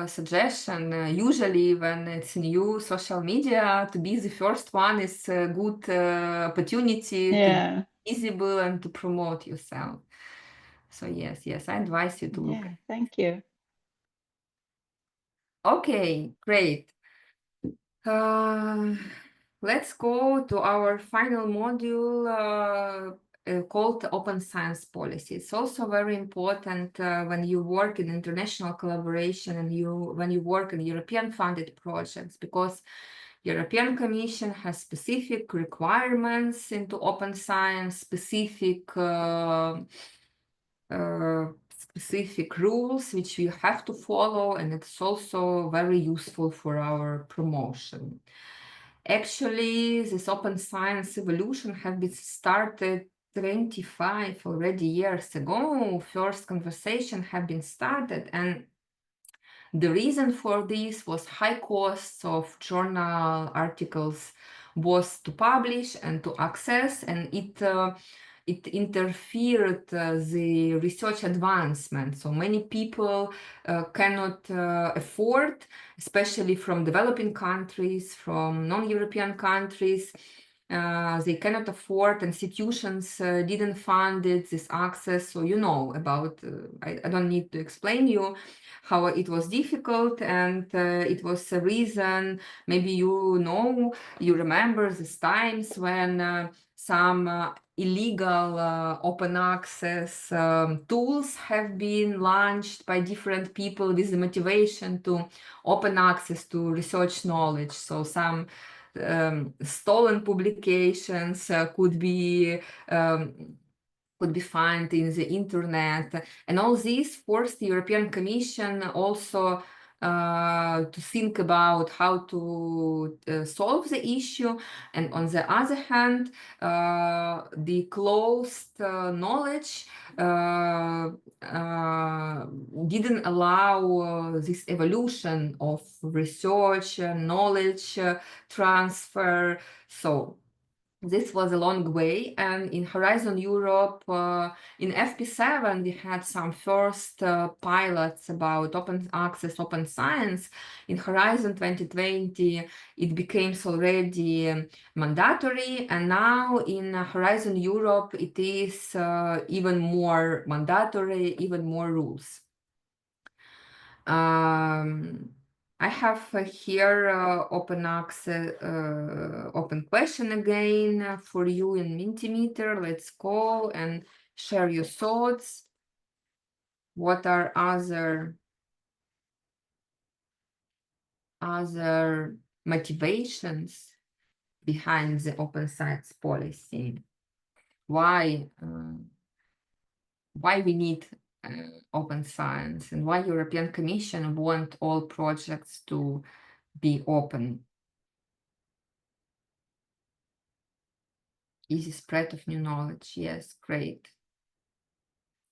suggestion. Usually when it's new, social media, to be the first one is a good opportunity to be visible and to promote yourself. So yes, I advise you to look. Thank you. Okay, great. Let's go to our final module called Open Science Policy. It's also very important when you work in international collaboration and when you work in European funded projects, because European Commission has specific requirements into open science, specific rules which we have to follow, and it's also very useful for our promotion. Actually, this open science evolution has been started 25 already years ago. First conversation have been started, and the reason for this was high costs of journal articles was to publish and to access, and it interfered the research advancement. So many people cannot afford, especially from developing countries, from non-European countries. They cannot afford, institutions didn't fund it, this access. So you know about, I don't need to explain you how it was difficult, and it was a reason, maybe you remember these times when some illegal open access tools have been launched by different people with the motivation to open access to research knowledge. So some stolen publications could be found in the internet, and all this forced the European Commission also to think about how to solve the issue. And on the other hand, the closed knowledge didn't allow this evolution of research, knowledge transfer. So this was a long way, and in Horizon Europe, in FP7, we had some first pilots about open access, open science. In Horizon 2020, it became already mandatory, and now in Horizon Europe, it is even more mandatory, even more rules. I have here open access, open question again for you in Mentimeter. Let's go and share your thoughts. What are other motivations behind the open science policy? Why we need open science, and why European Commission want all projects to be open? Easy spread of new knowledge. Yes, great.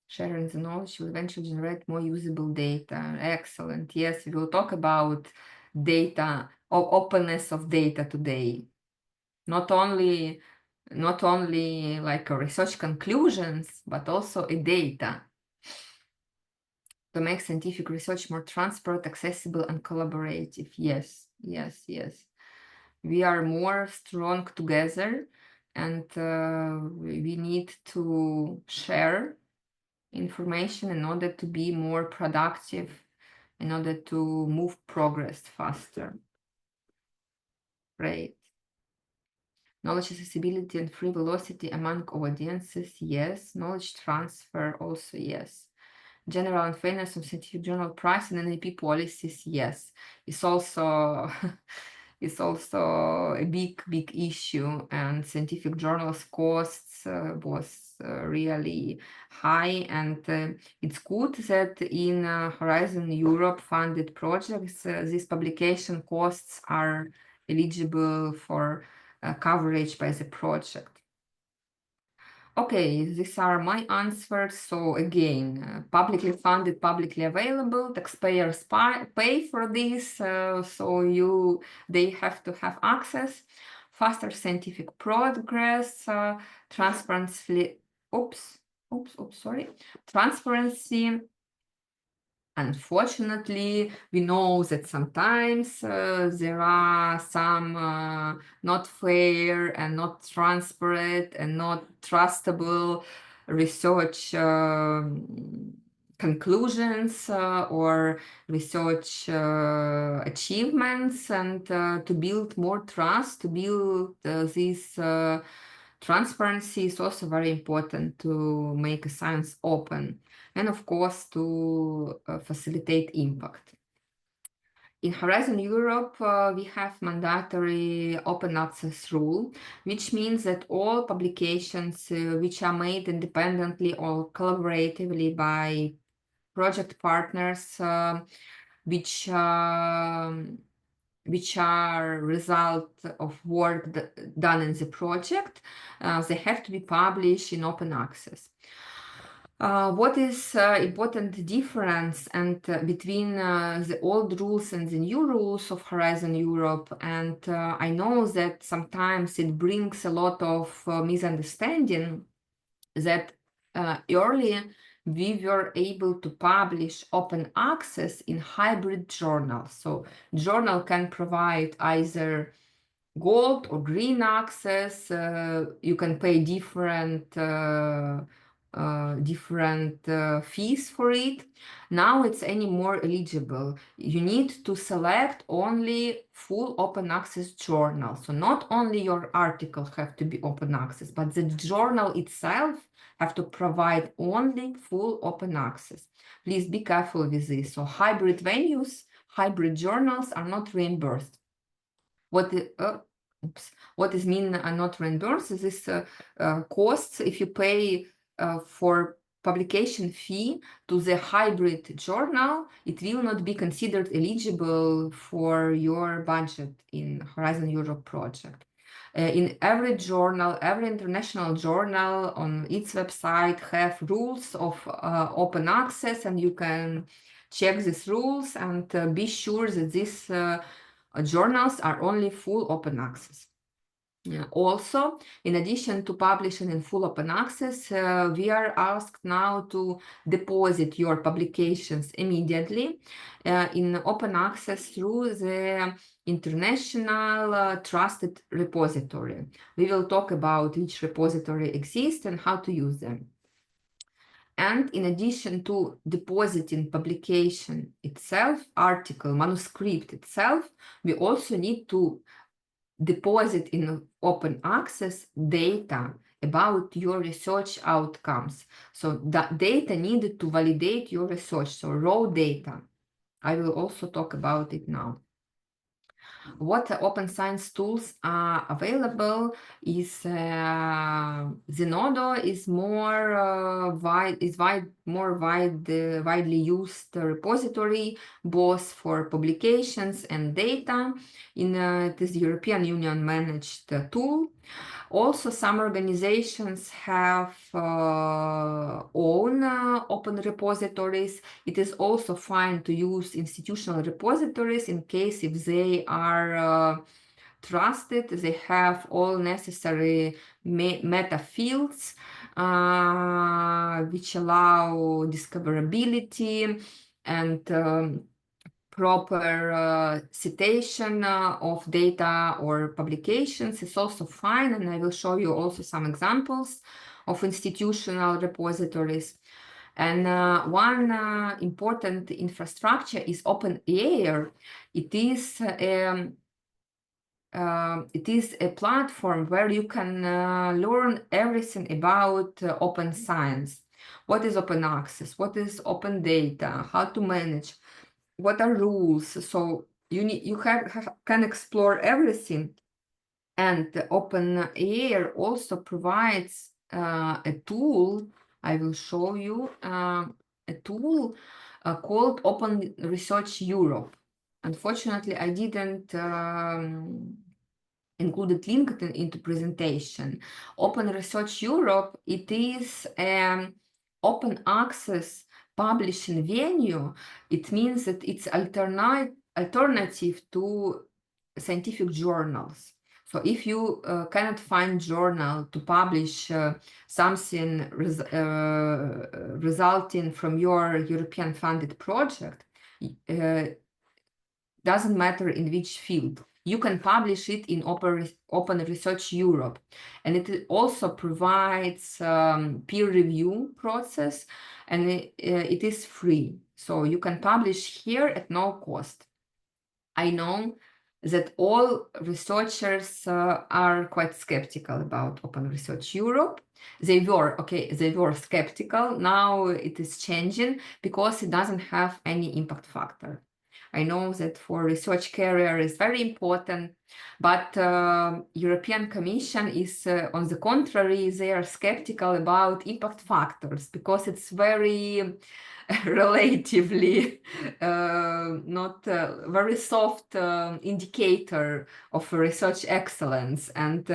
Sharing the knowledge will eventually generate more usable data. Excellent. Yes, we will talk about data, or openness of data today. Not only like a research conclusions, but also a data, to make scientific research more transparent, accessible, and collaborative. Yes. We are more strong together, and we need to share information in order to be more productive, in order to move progress faster. Great. Knowledge accessibility and free velocity among audiences, yes. Knowledge transfer, also yes. General unfairness of scientific journal price and NAP policies, yes. It's also it's also a big issue, and scientific journals costs was really high, and it's good that in Horizon Europe funded projects these publication costs are eligible for coverage by the project. Okay, these are my answers. So again, publicly funded, publicly available, taxpayers pay for this, so they have to have access, faster scientific progress, transparency, transparency. Unfortunately, we know that sometimes there are some not fair and not transparent and not trustable research conclusions or research achievements, and to build more trust, to build this transparency is also very important to make science open, and of course to facilitate impact. In Horizon Europe, we have mandatory open access rule, which means that all publications which are made independently or collaboratively by project partners, which are result of work done in the project, they have to be published in open access. What is important difference between the old rules and the new rules of Horizon Europe? And I know that sometimes it brings a lot of misunderstanding that earlier we were able to publish open access in hybrid journals. So journal can provide either gold or green access. You can pay different fees for it. Now it's any more eligible. You need to select only full open access journal. So not only your article have to be open access, but the journal itself have to provide only full open access. Please be careful with this. So hybrid venues, hybrid journals are not reimbursed. What is mean not reimbursed is this costs if you pay for publication fee to the hybrid journal, it will not be considered eligible for your budget in Horizon Europe project. In every journal, every international journal on its website have rules of open access, and you can check these rules and be sure that these journals are only full open access. Also, in addition to publishing in full open access, we are asked now to deposit your publications immediately in open access through the international trusted repository. We will talk about which repository exists and how to use them. And in addition to depositing publication itself, article, manuscript itself, we also need to deposit in open access data about your research outcomes. So that data needed to validate your research, so raw data. I will also talk about it now. What open science tools are available is Zenodo is widely used repository both for publications and data. It is the European Union managed tool. Also, some organizations have own open repositories. It is also fine to use institutional repositories in case if they are trusted, they have all necessary meta fields which allow discoverability and proper citation of data or publications is also fine, and I will show you also some examples of institutional repositories. And one important infrastructure is OpenAIR. It is a platform where you can learn everything about open science. What is open access? What is open data? How to manage? What are rules? So you can explore everything. And OpenAIR also provides a tool. I will show you a tool called Open Research Europe. Unfortunately, I didn't included linked into presentation. Open Research Europe, it is an open access publishing venue. It means that it's alternative to scientific journals. So if you cannot find journal to publish something resulting from your European funded project, doesn't matter in which field, you can publish it in Open Research Europe. And it also provides peer review process, and it is free. So you can publish here at no cost. I know that all researchers are quite skeptical about Open Research Europe. They were skeptical. Now it is changing because it doesn't have any impact factor. I know that for research career is very important, but European Commission is, on the contrary, they are skeptical about impact factors because it's very relatively not very soft indicator of research excellence. And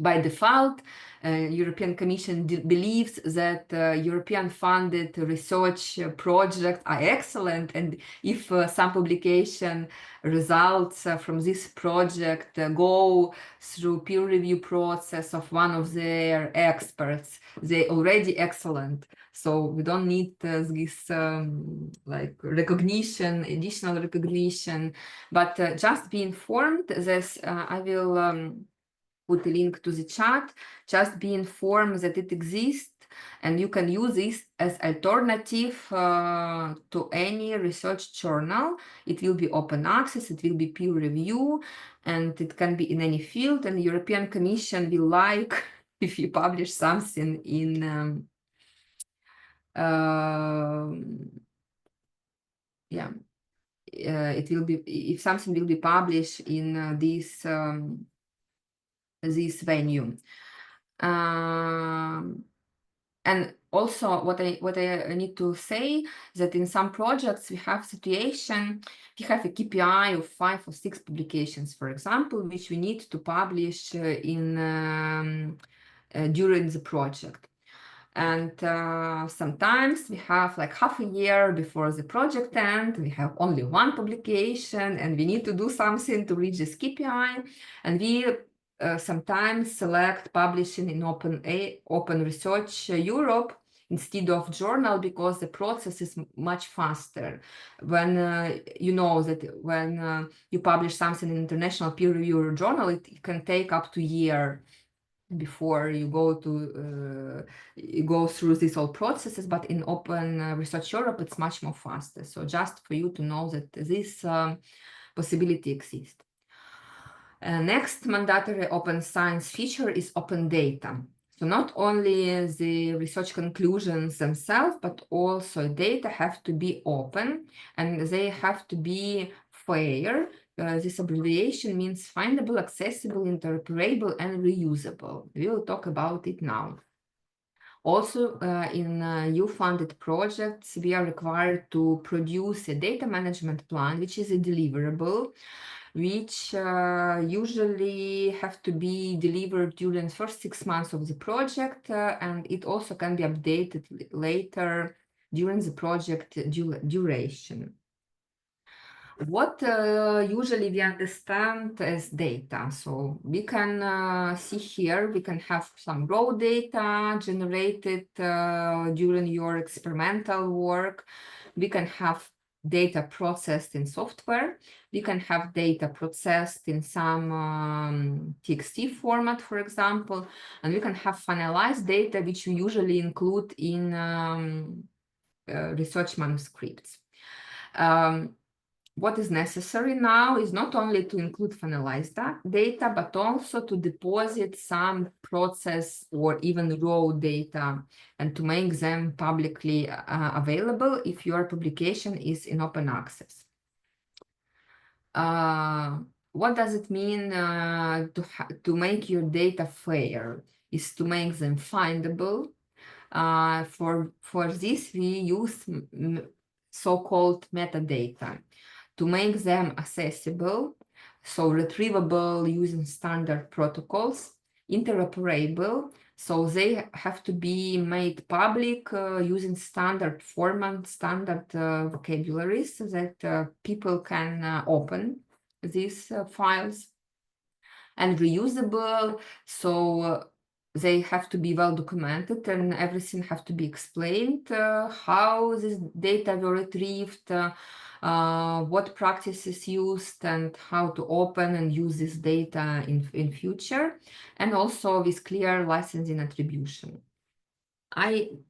by default, European Commission believes that European funded research projects are excellent, and if some publication results from this project go through peer review process of one of their experts, they already excellent. So we don't need this like recognition, additional recognition, but just be informed. This I will put a link to the chat. Just be informed that it exists, and you can use this as alternative to any research journal. It will be open access, it will be peer review, and it can be in any field. And the European Commission will like if you publish something in it will be, if something will be published in this venue. And also what I need to say that in some projects we have situation, we have a KPI of 5 or 6 publications, for example, which we need to publish in during the project. And sometimes we have like half a year before the project end, we have only one publication, and we need to do something to reach this KPI. And we sometimes select publishing in Open Research Europe instead of journal, because the process is much faster. When you know that when you publish something in international peer review journal, it can take up to a year before you go through these all processes, but in Open Research Europe it's much more faster. So just for you to know that this possibility exists. Next mandatory open science feature is open data. So not only the research conclusions themselves, but also data have to be open, and they have to be fair. This abbreviation means findable, accessible, interoperable, and reusable. We will talk about it now. Also, in EU-funded projects, we are required to produce a data management plan, which is a deliverable, which usually have to be delivered during the first 6 months of the project, and it also can be updated later during the project duration. What usually we understand as data. So we can see here, we can have some raw data generated during your experimental work. We can have data processed in software. We can have data processed in some TXT format, for example, and we can have finalized data, which we usually include in research manuscripts. What is necessary now is not only to include finalized data, but also to deposit some process or even raw data and to make them publicly available if your publication is in open access. What does it mean to make your data fair? Is to make them findable. For this, we use so-called metadata. To make them accessible, so retrievable using standard protocols, interoperable, so they have to be made public using standard format, standard vocabularies so that people can open these files, and reusable, so they have to be well documented and everything have to be explained, how this data were retrieved, what practices used, and how to open and use this data in future, and also with clear licensing attribution.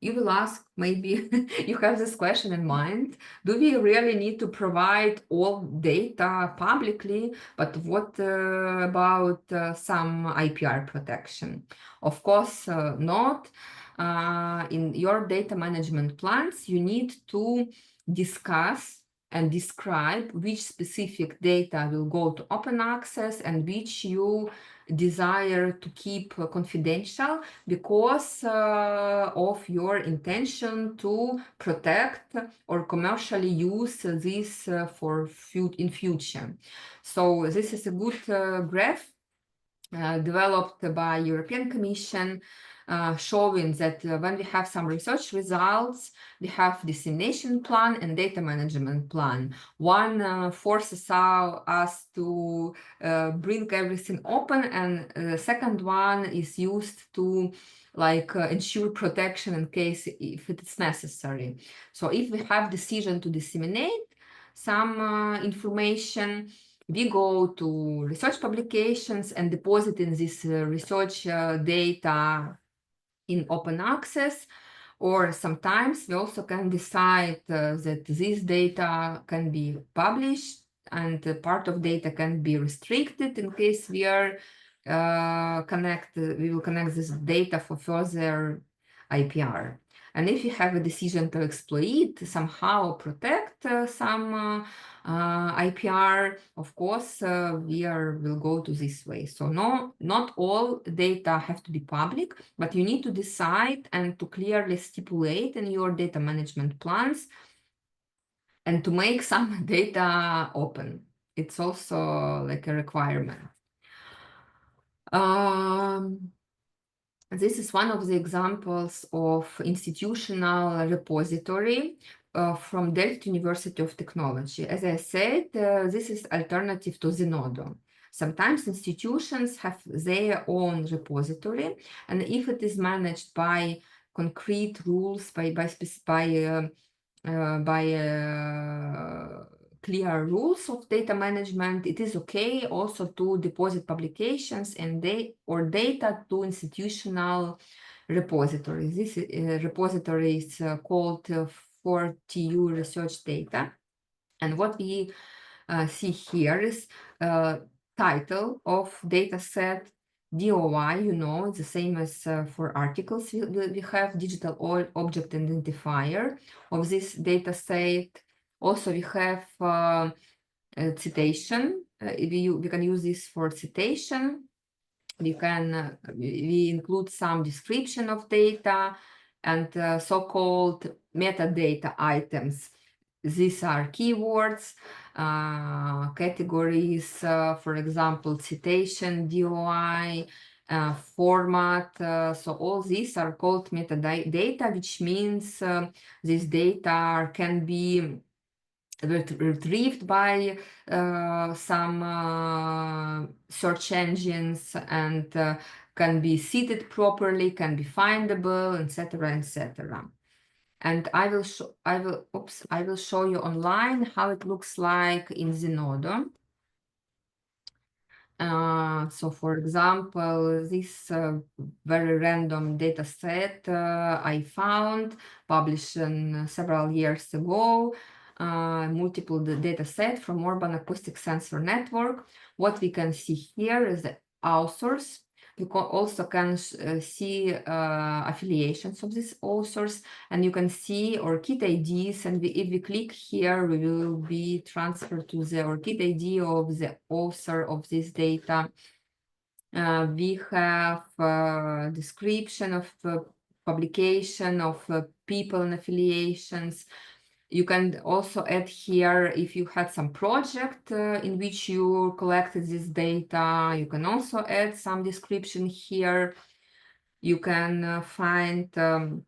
You will ask, maybe you have this question in mind, do we really need to provide all data publicly? But what about some IPR protection? Of course not. In your data management plans, you need to discuss and describe which specific data will go to open access and which you desire to keep confidential because of your intention to protect or commercially use this in future. So this is a good graph developed by European Commission, showing that when we have some research results, we have dissemination plan and data management plan. One forces us to bring everything open, and the second one is used to ensure protection in case if it is necessary. So if we have decision to disseminate some information, we go to research publications and deposit in this research data in open access, or sometimes we also can decide that this data can be published and part of data can be restricted in case we are we will connect this data for further IPR. And if you have a decision to exploit, somehow protect some IPR, of course, will go to this way. So not all data have to be public, but you need to decide and to clearly stipulate in your data management plans and to make some data open. It's also like a requirement. This is one of the examples of institutional repository from Delft University of Technology. As I said, this is alternative to Zenodo. Sometimes institutions have their own repository, and if it is managed by concrete rules, by clear rules of data management, it is okay also to deposit publications and data to institutional repositories. This repository is called 4TU Research Data. And what we see here is title of data set, DOI, it's the same as for articles. We have digital object identifier of this data set. Also, we have citation. We can use this for citation. We include some description of data and so-called metadata items. These are keywords, categories, for example, citation, DOI, format. So all these are called metadata, which means this data can be retrieved by some search engines and can be seated properly, can be findable, etc., etc. And I will show you online how it looks like in Zenodo. So for example, this very random data set I found, published several years ago, multiple data set from Urban Acoustic Sensor Network. What we can see here is the authors. You also can see affiliations of these authors, and you can see ORCID IDs. And if we click here, we will be transferred to the ORCID ID of the author of this data. We have description of publication of people and affiliations. You can also add here if you had some project in which you collected this data. You can also add some description here. You can find a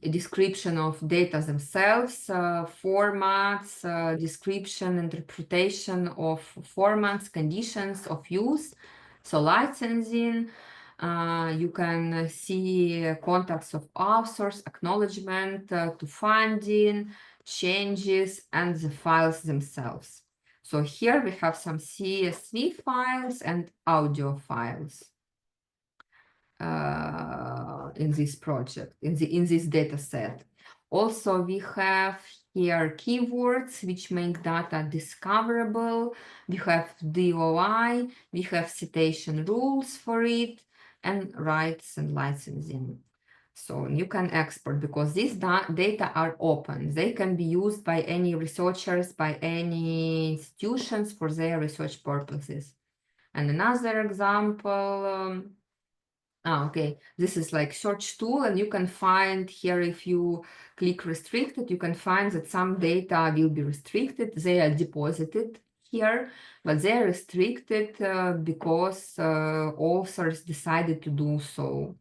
description of data themselves, formats, description, interpretation of formats, conditions of use, so licensing. You can see contacts of authors, acknowledgement to funding, changes, and the files themselves. So here we have some CSV files and audio files in this project, in this data set. Also, we have here keywords which make data discoverable. We have DOI, we have citation rules for it, and rights and licensing. So you can export because these data are open. They can be used by any researchers, by any institutions for their research purposes. And another example, okay, this is like search tool, and you can find here, if you click restricted, you can find that some data will be restricted. They are deposited here, but they are restricted because authors decided to do so.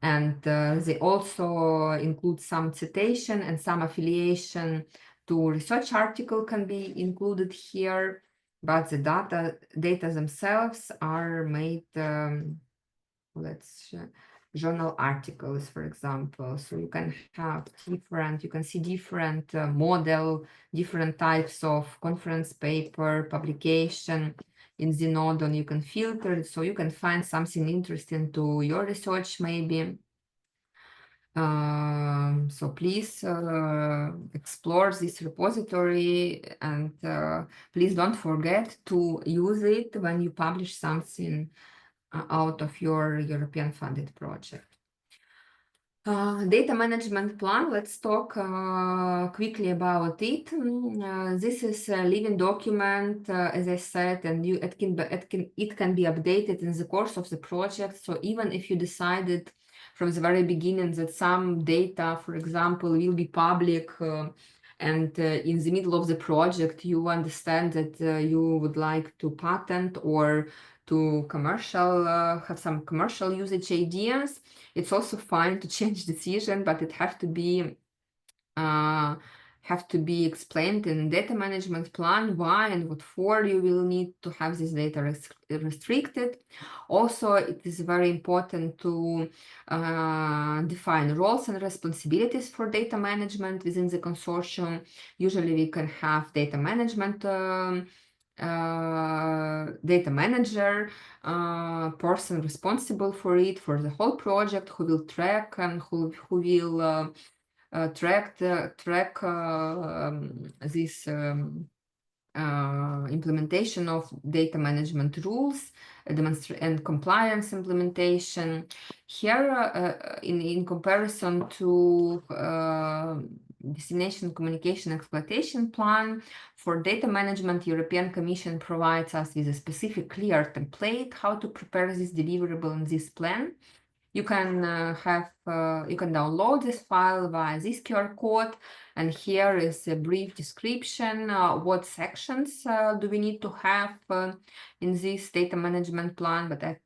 And they also include some citation and some affiliation to research article can be included here, but the data themselves are made, let's journal articles, for example. So you can have different, you can see different model, different types of conference paper, publication. In Zenodon, you can filter it, so you can find something interesting to your research, maybe. So please explore this repository, and please don't forget to use it when you publish something out of your European funded project. Data management plan, let's talk quickly about it. This is a living document, as I said, and it can be updated in the course of the project. So even if you decided from the very beginning that some data, for example, will be public, and in the middle of the project you understand that you would like to patent or to have some commercial usage ideas, it's also fine to change decision, but it have to be explained in data management plan why and what for you will need to have this data restricted. Also, it is very important to define roles and responsibilities for data management within the consortium. Usually we can have data management data manager, person responsible for it, for the whole project, who will track and who will track this implementation of data management rules, and compliance implementation. Here, in comparison to Dissemination, Communication, Exploitation Plan, for data management, European Commission provides us with a specific clear template how to prepare this deliverable in this plan. You can you can download this file via this QR code, and here is a brief description. What sections do we need to have in this data management plan?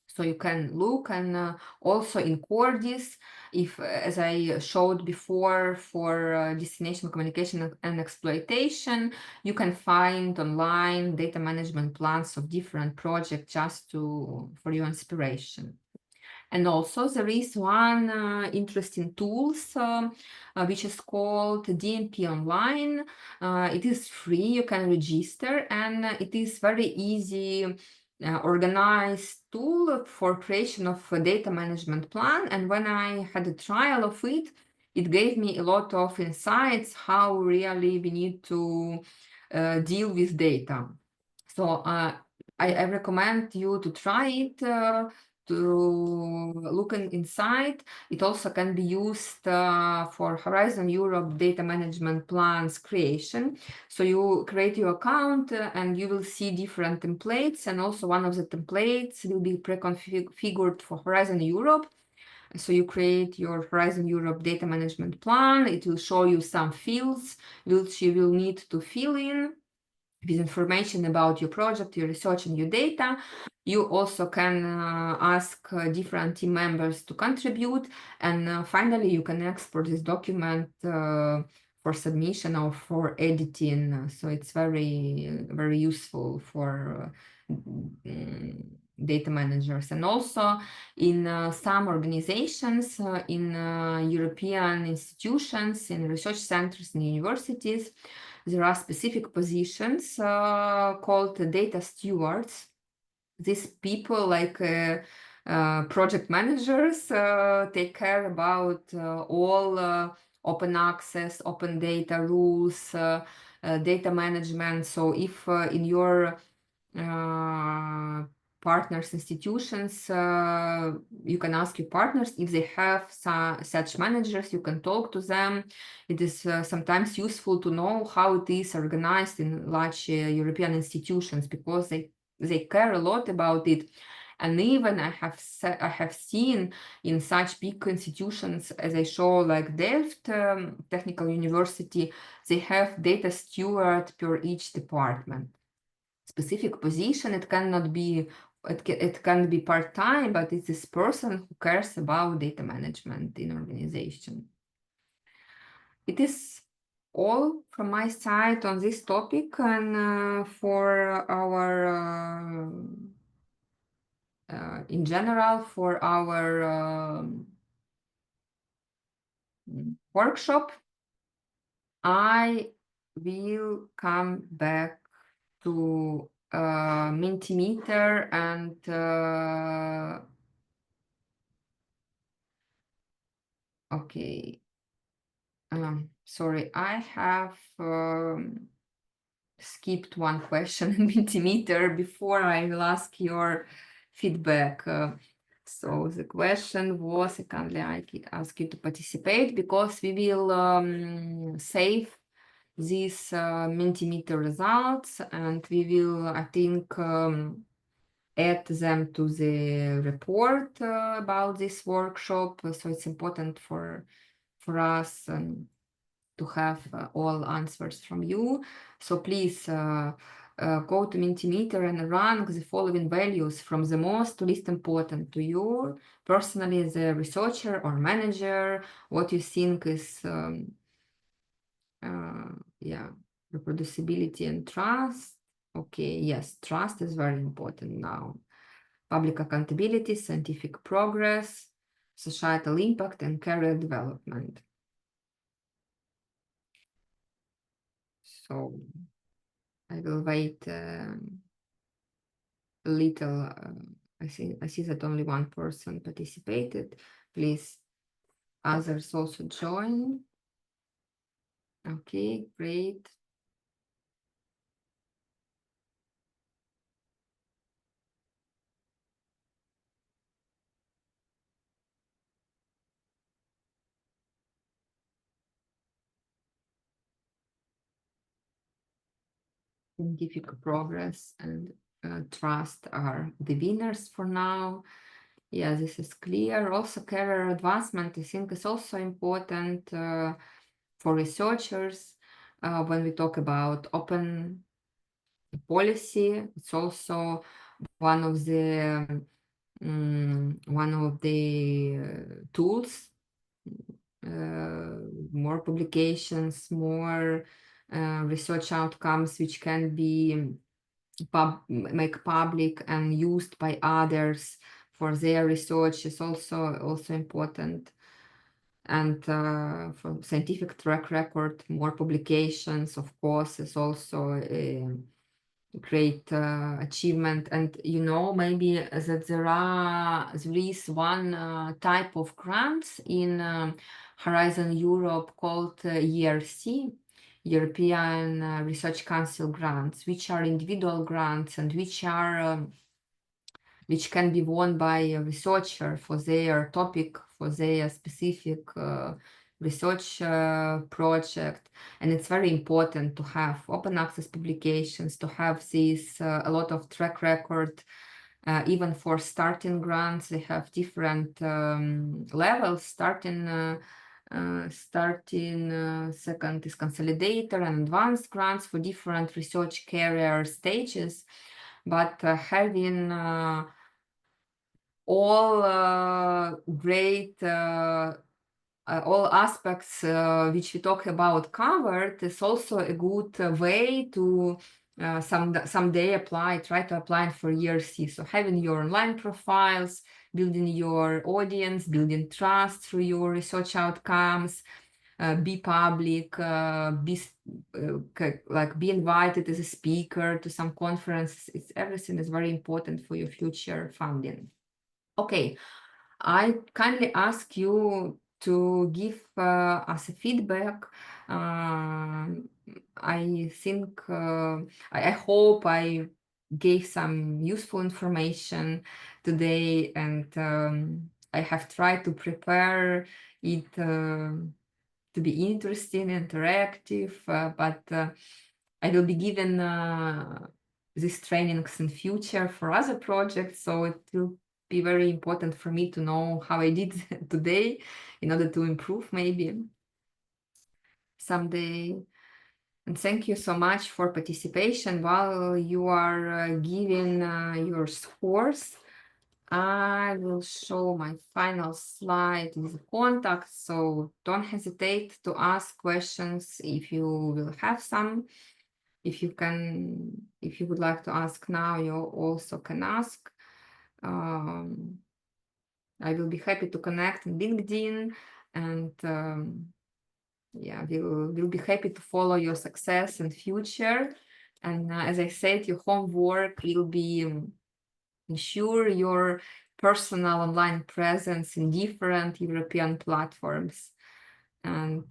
So you can look, and also in Cordis, if, as I showed before, for destination, communication, and exploitation, you can find online data management plans of different projects just for your inspiration. And also there is one interesting tools which is called DMP Online. It is free, you can register, and it is very easy organized tool for creation of a data management plan. And when I had a trial of it, it gave me a lot of insights how really we need to deal with data. So I recommend you to try it, to look inside. It also can be used for Horizon Europe data management plans creation. So you create your account and you will see different templates, and also one of the templates will be pre-configured for Horizon Europe. So you create your Horizon Europe data management plan. It will show you some fields which you will need to fill in with information about your project, your research, and your data. You also can ask different team members to contribute. And finally, you can export this document for submission or for editing. So it's very, very useful for data managers. And also in some organizations, in European institutions, in research centers, and universities, there are specific positions called data stewards. These people, like project managers, take care about all open access, open data rules, data management. So if in your partners institutions, you can ask your partners if they have such managers. You can talk to them. It is sometimes useful to know how it is organized in large European institutions, because they care a lot about it. And even I have seen in such big institutions as I show, like Delft Technical University, they have data steward per each department. Specific position. It cannot be, it can be part-time, but it's this person who cares about data management in organization. It is all from my side on this topic, and for our in general, for our workshop, I will come back to Mentimeter and okay. Sorry, I have skipped one question in Mentimeter before I will ask your feedback. So the question was, I kindly ask you to participate, because we will save these Mentimeter results, and we will, I think, add them to the report about this workshop. So it's important for us to have all answers from you. So please go to Mentimeter and rank the following values from the most to least important to you personally as a researcher or manager. What you think is yeah, reproducibility and trust. Okay, yes, trust is very important now. Public accountability, scientific progress, societal impact, and career development. So I will wait a little. I see that only one person participated. Please, others also join. Okay, great. Scientific progress and trust are the winners for now. Yeah, this is clear. Also, career advancement, I think, is also important for researchers. When we talk about open policy, it's also one of the tools. More publications, more research outcomes which can be make public and used by others for their research is also important. And for scientific track record, more publications, of course, is also a great achievement. And you know, maybe that there is one type of grants in Horizon Europe called ERC, European Research Council grants, which are individual grants and which are which can be won by a researcher for their topic, for their specific research project. And it's very important to have open access publications, to have this a lot of track record Even for starting grants, they have different levels. Starting, second is consolidator and advanced grants for different research career stages. But having all great all aspects which we talk about covered is also a good way to someday try to apply for ERC. So having your online profiles, building your audience, building trust through your research outcomes, be public, be invited as a speaker to some conference. Everything is very important for your future funding. Okay, I kindly ask you to give us a feedback. I think, I hope I gave some useful information today, and I have tried to prepare it to be interesting, interactive, but I will be given these trainings in future for other projects, so it will be very important for me to know how I did today in order to improve maybe someday. And thank you so much for participation. While you are giving your scores, I will show my final slide with contacts, so don't hesitate to ask questions if you will have some. If you would like to ask now, you also can ask. I will be happy to connect in LinkedIn, and yeah, we'll be happy to follow your success in future. And as I said, your homework will be ensure your personal online presence in different European platforms, and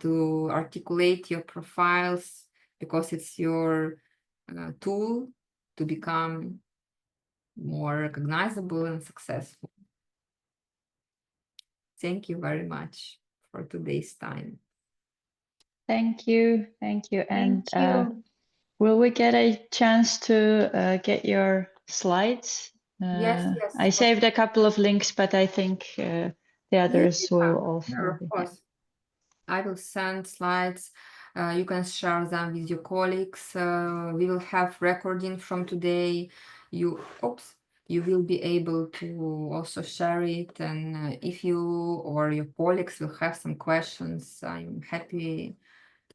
to articulate your profiles, because it's your tool to become more recognizable and successful. Thank you very much for today's time. Thank you. Thank you. And Thank you. will we get a chance to get your slides? Yes, I saved a couple of links, but I think the others will also of be. course. I will send slides. You can share them with your colleagues. We will have recording from today. You will be able to also share it. And if you or your colleagues will have some questions, I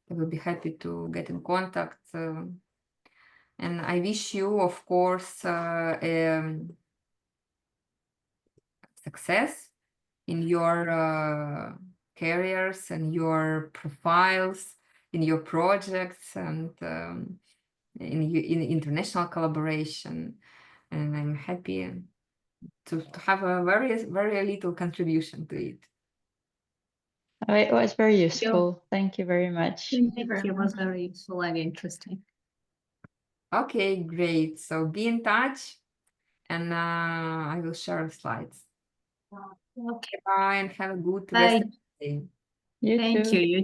will be happy to get in contact. And I wish you, of course, success in your careers and your profiles, in your projects, and in international collaboration. And I'm happy to have a very little contribution to it. It was very useful. Thank you very much. Thank you. It was very useful and interesting. Okay, great. So be in touch, and I will share slides. Okay. Bye, and have a good Bye. rest of the day. You Thank too. you. You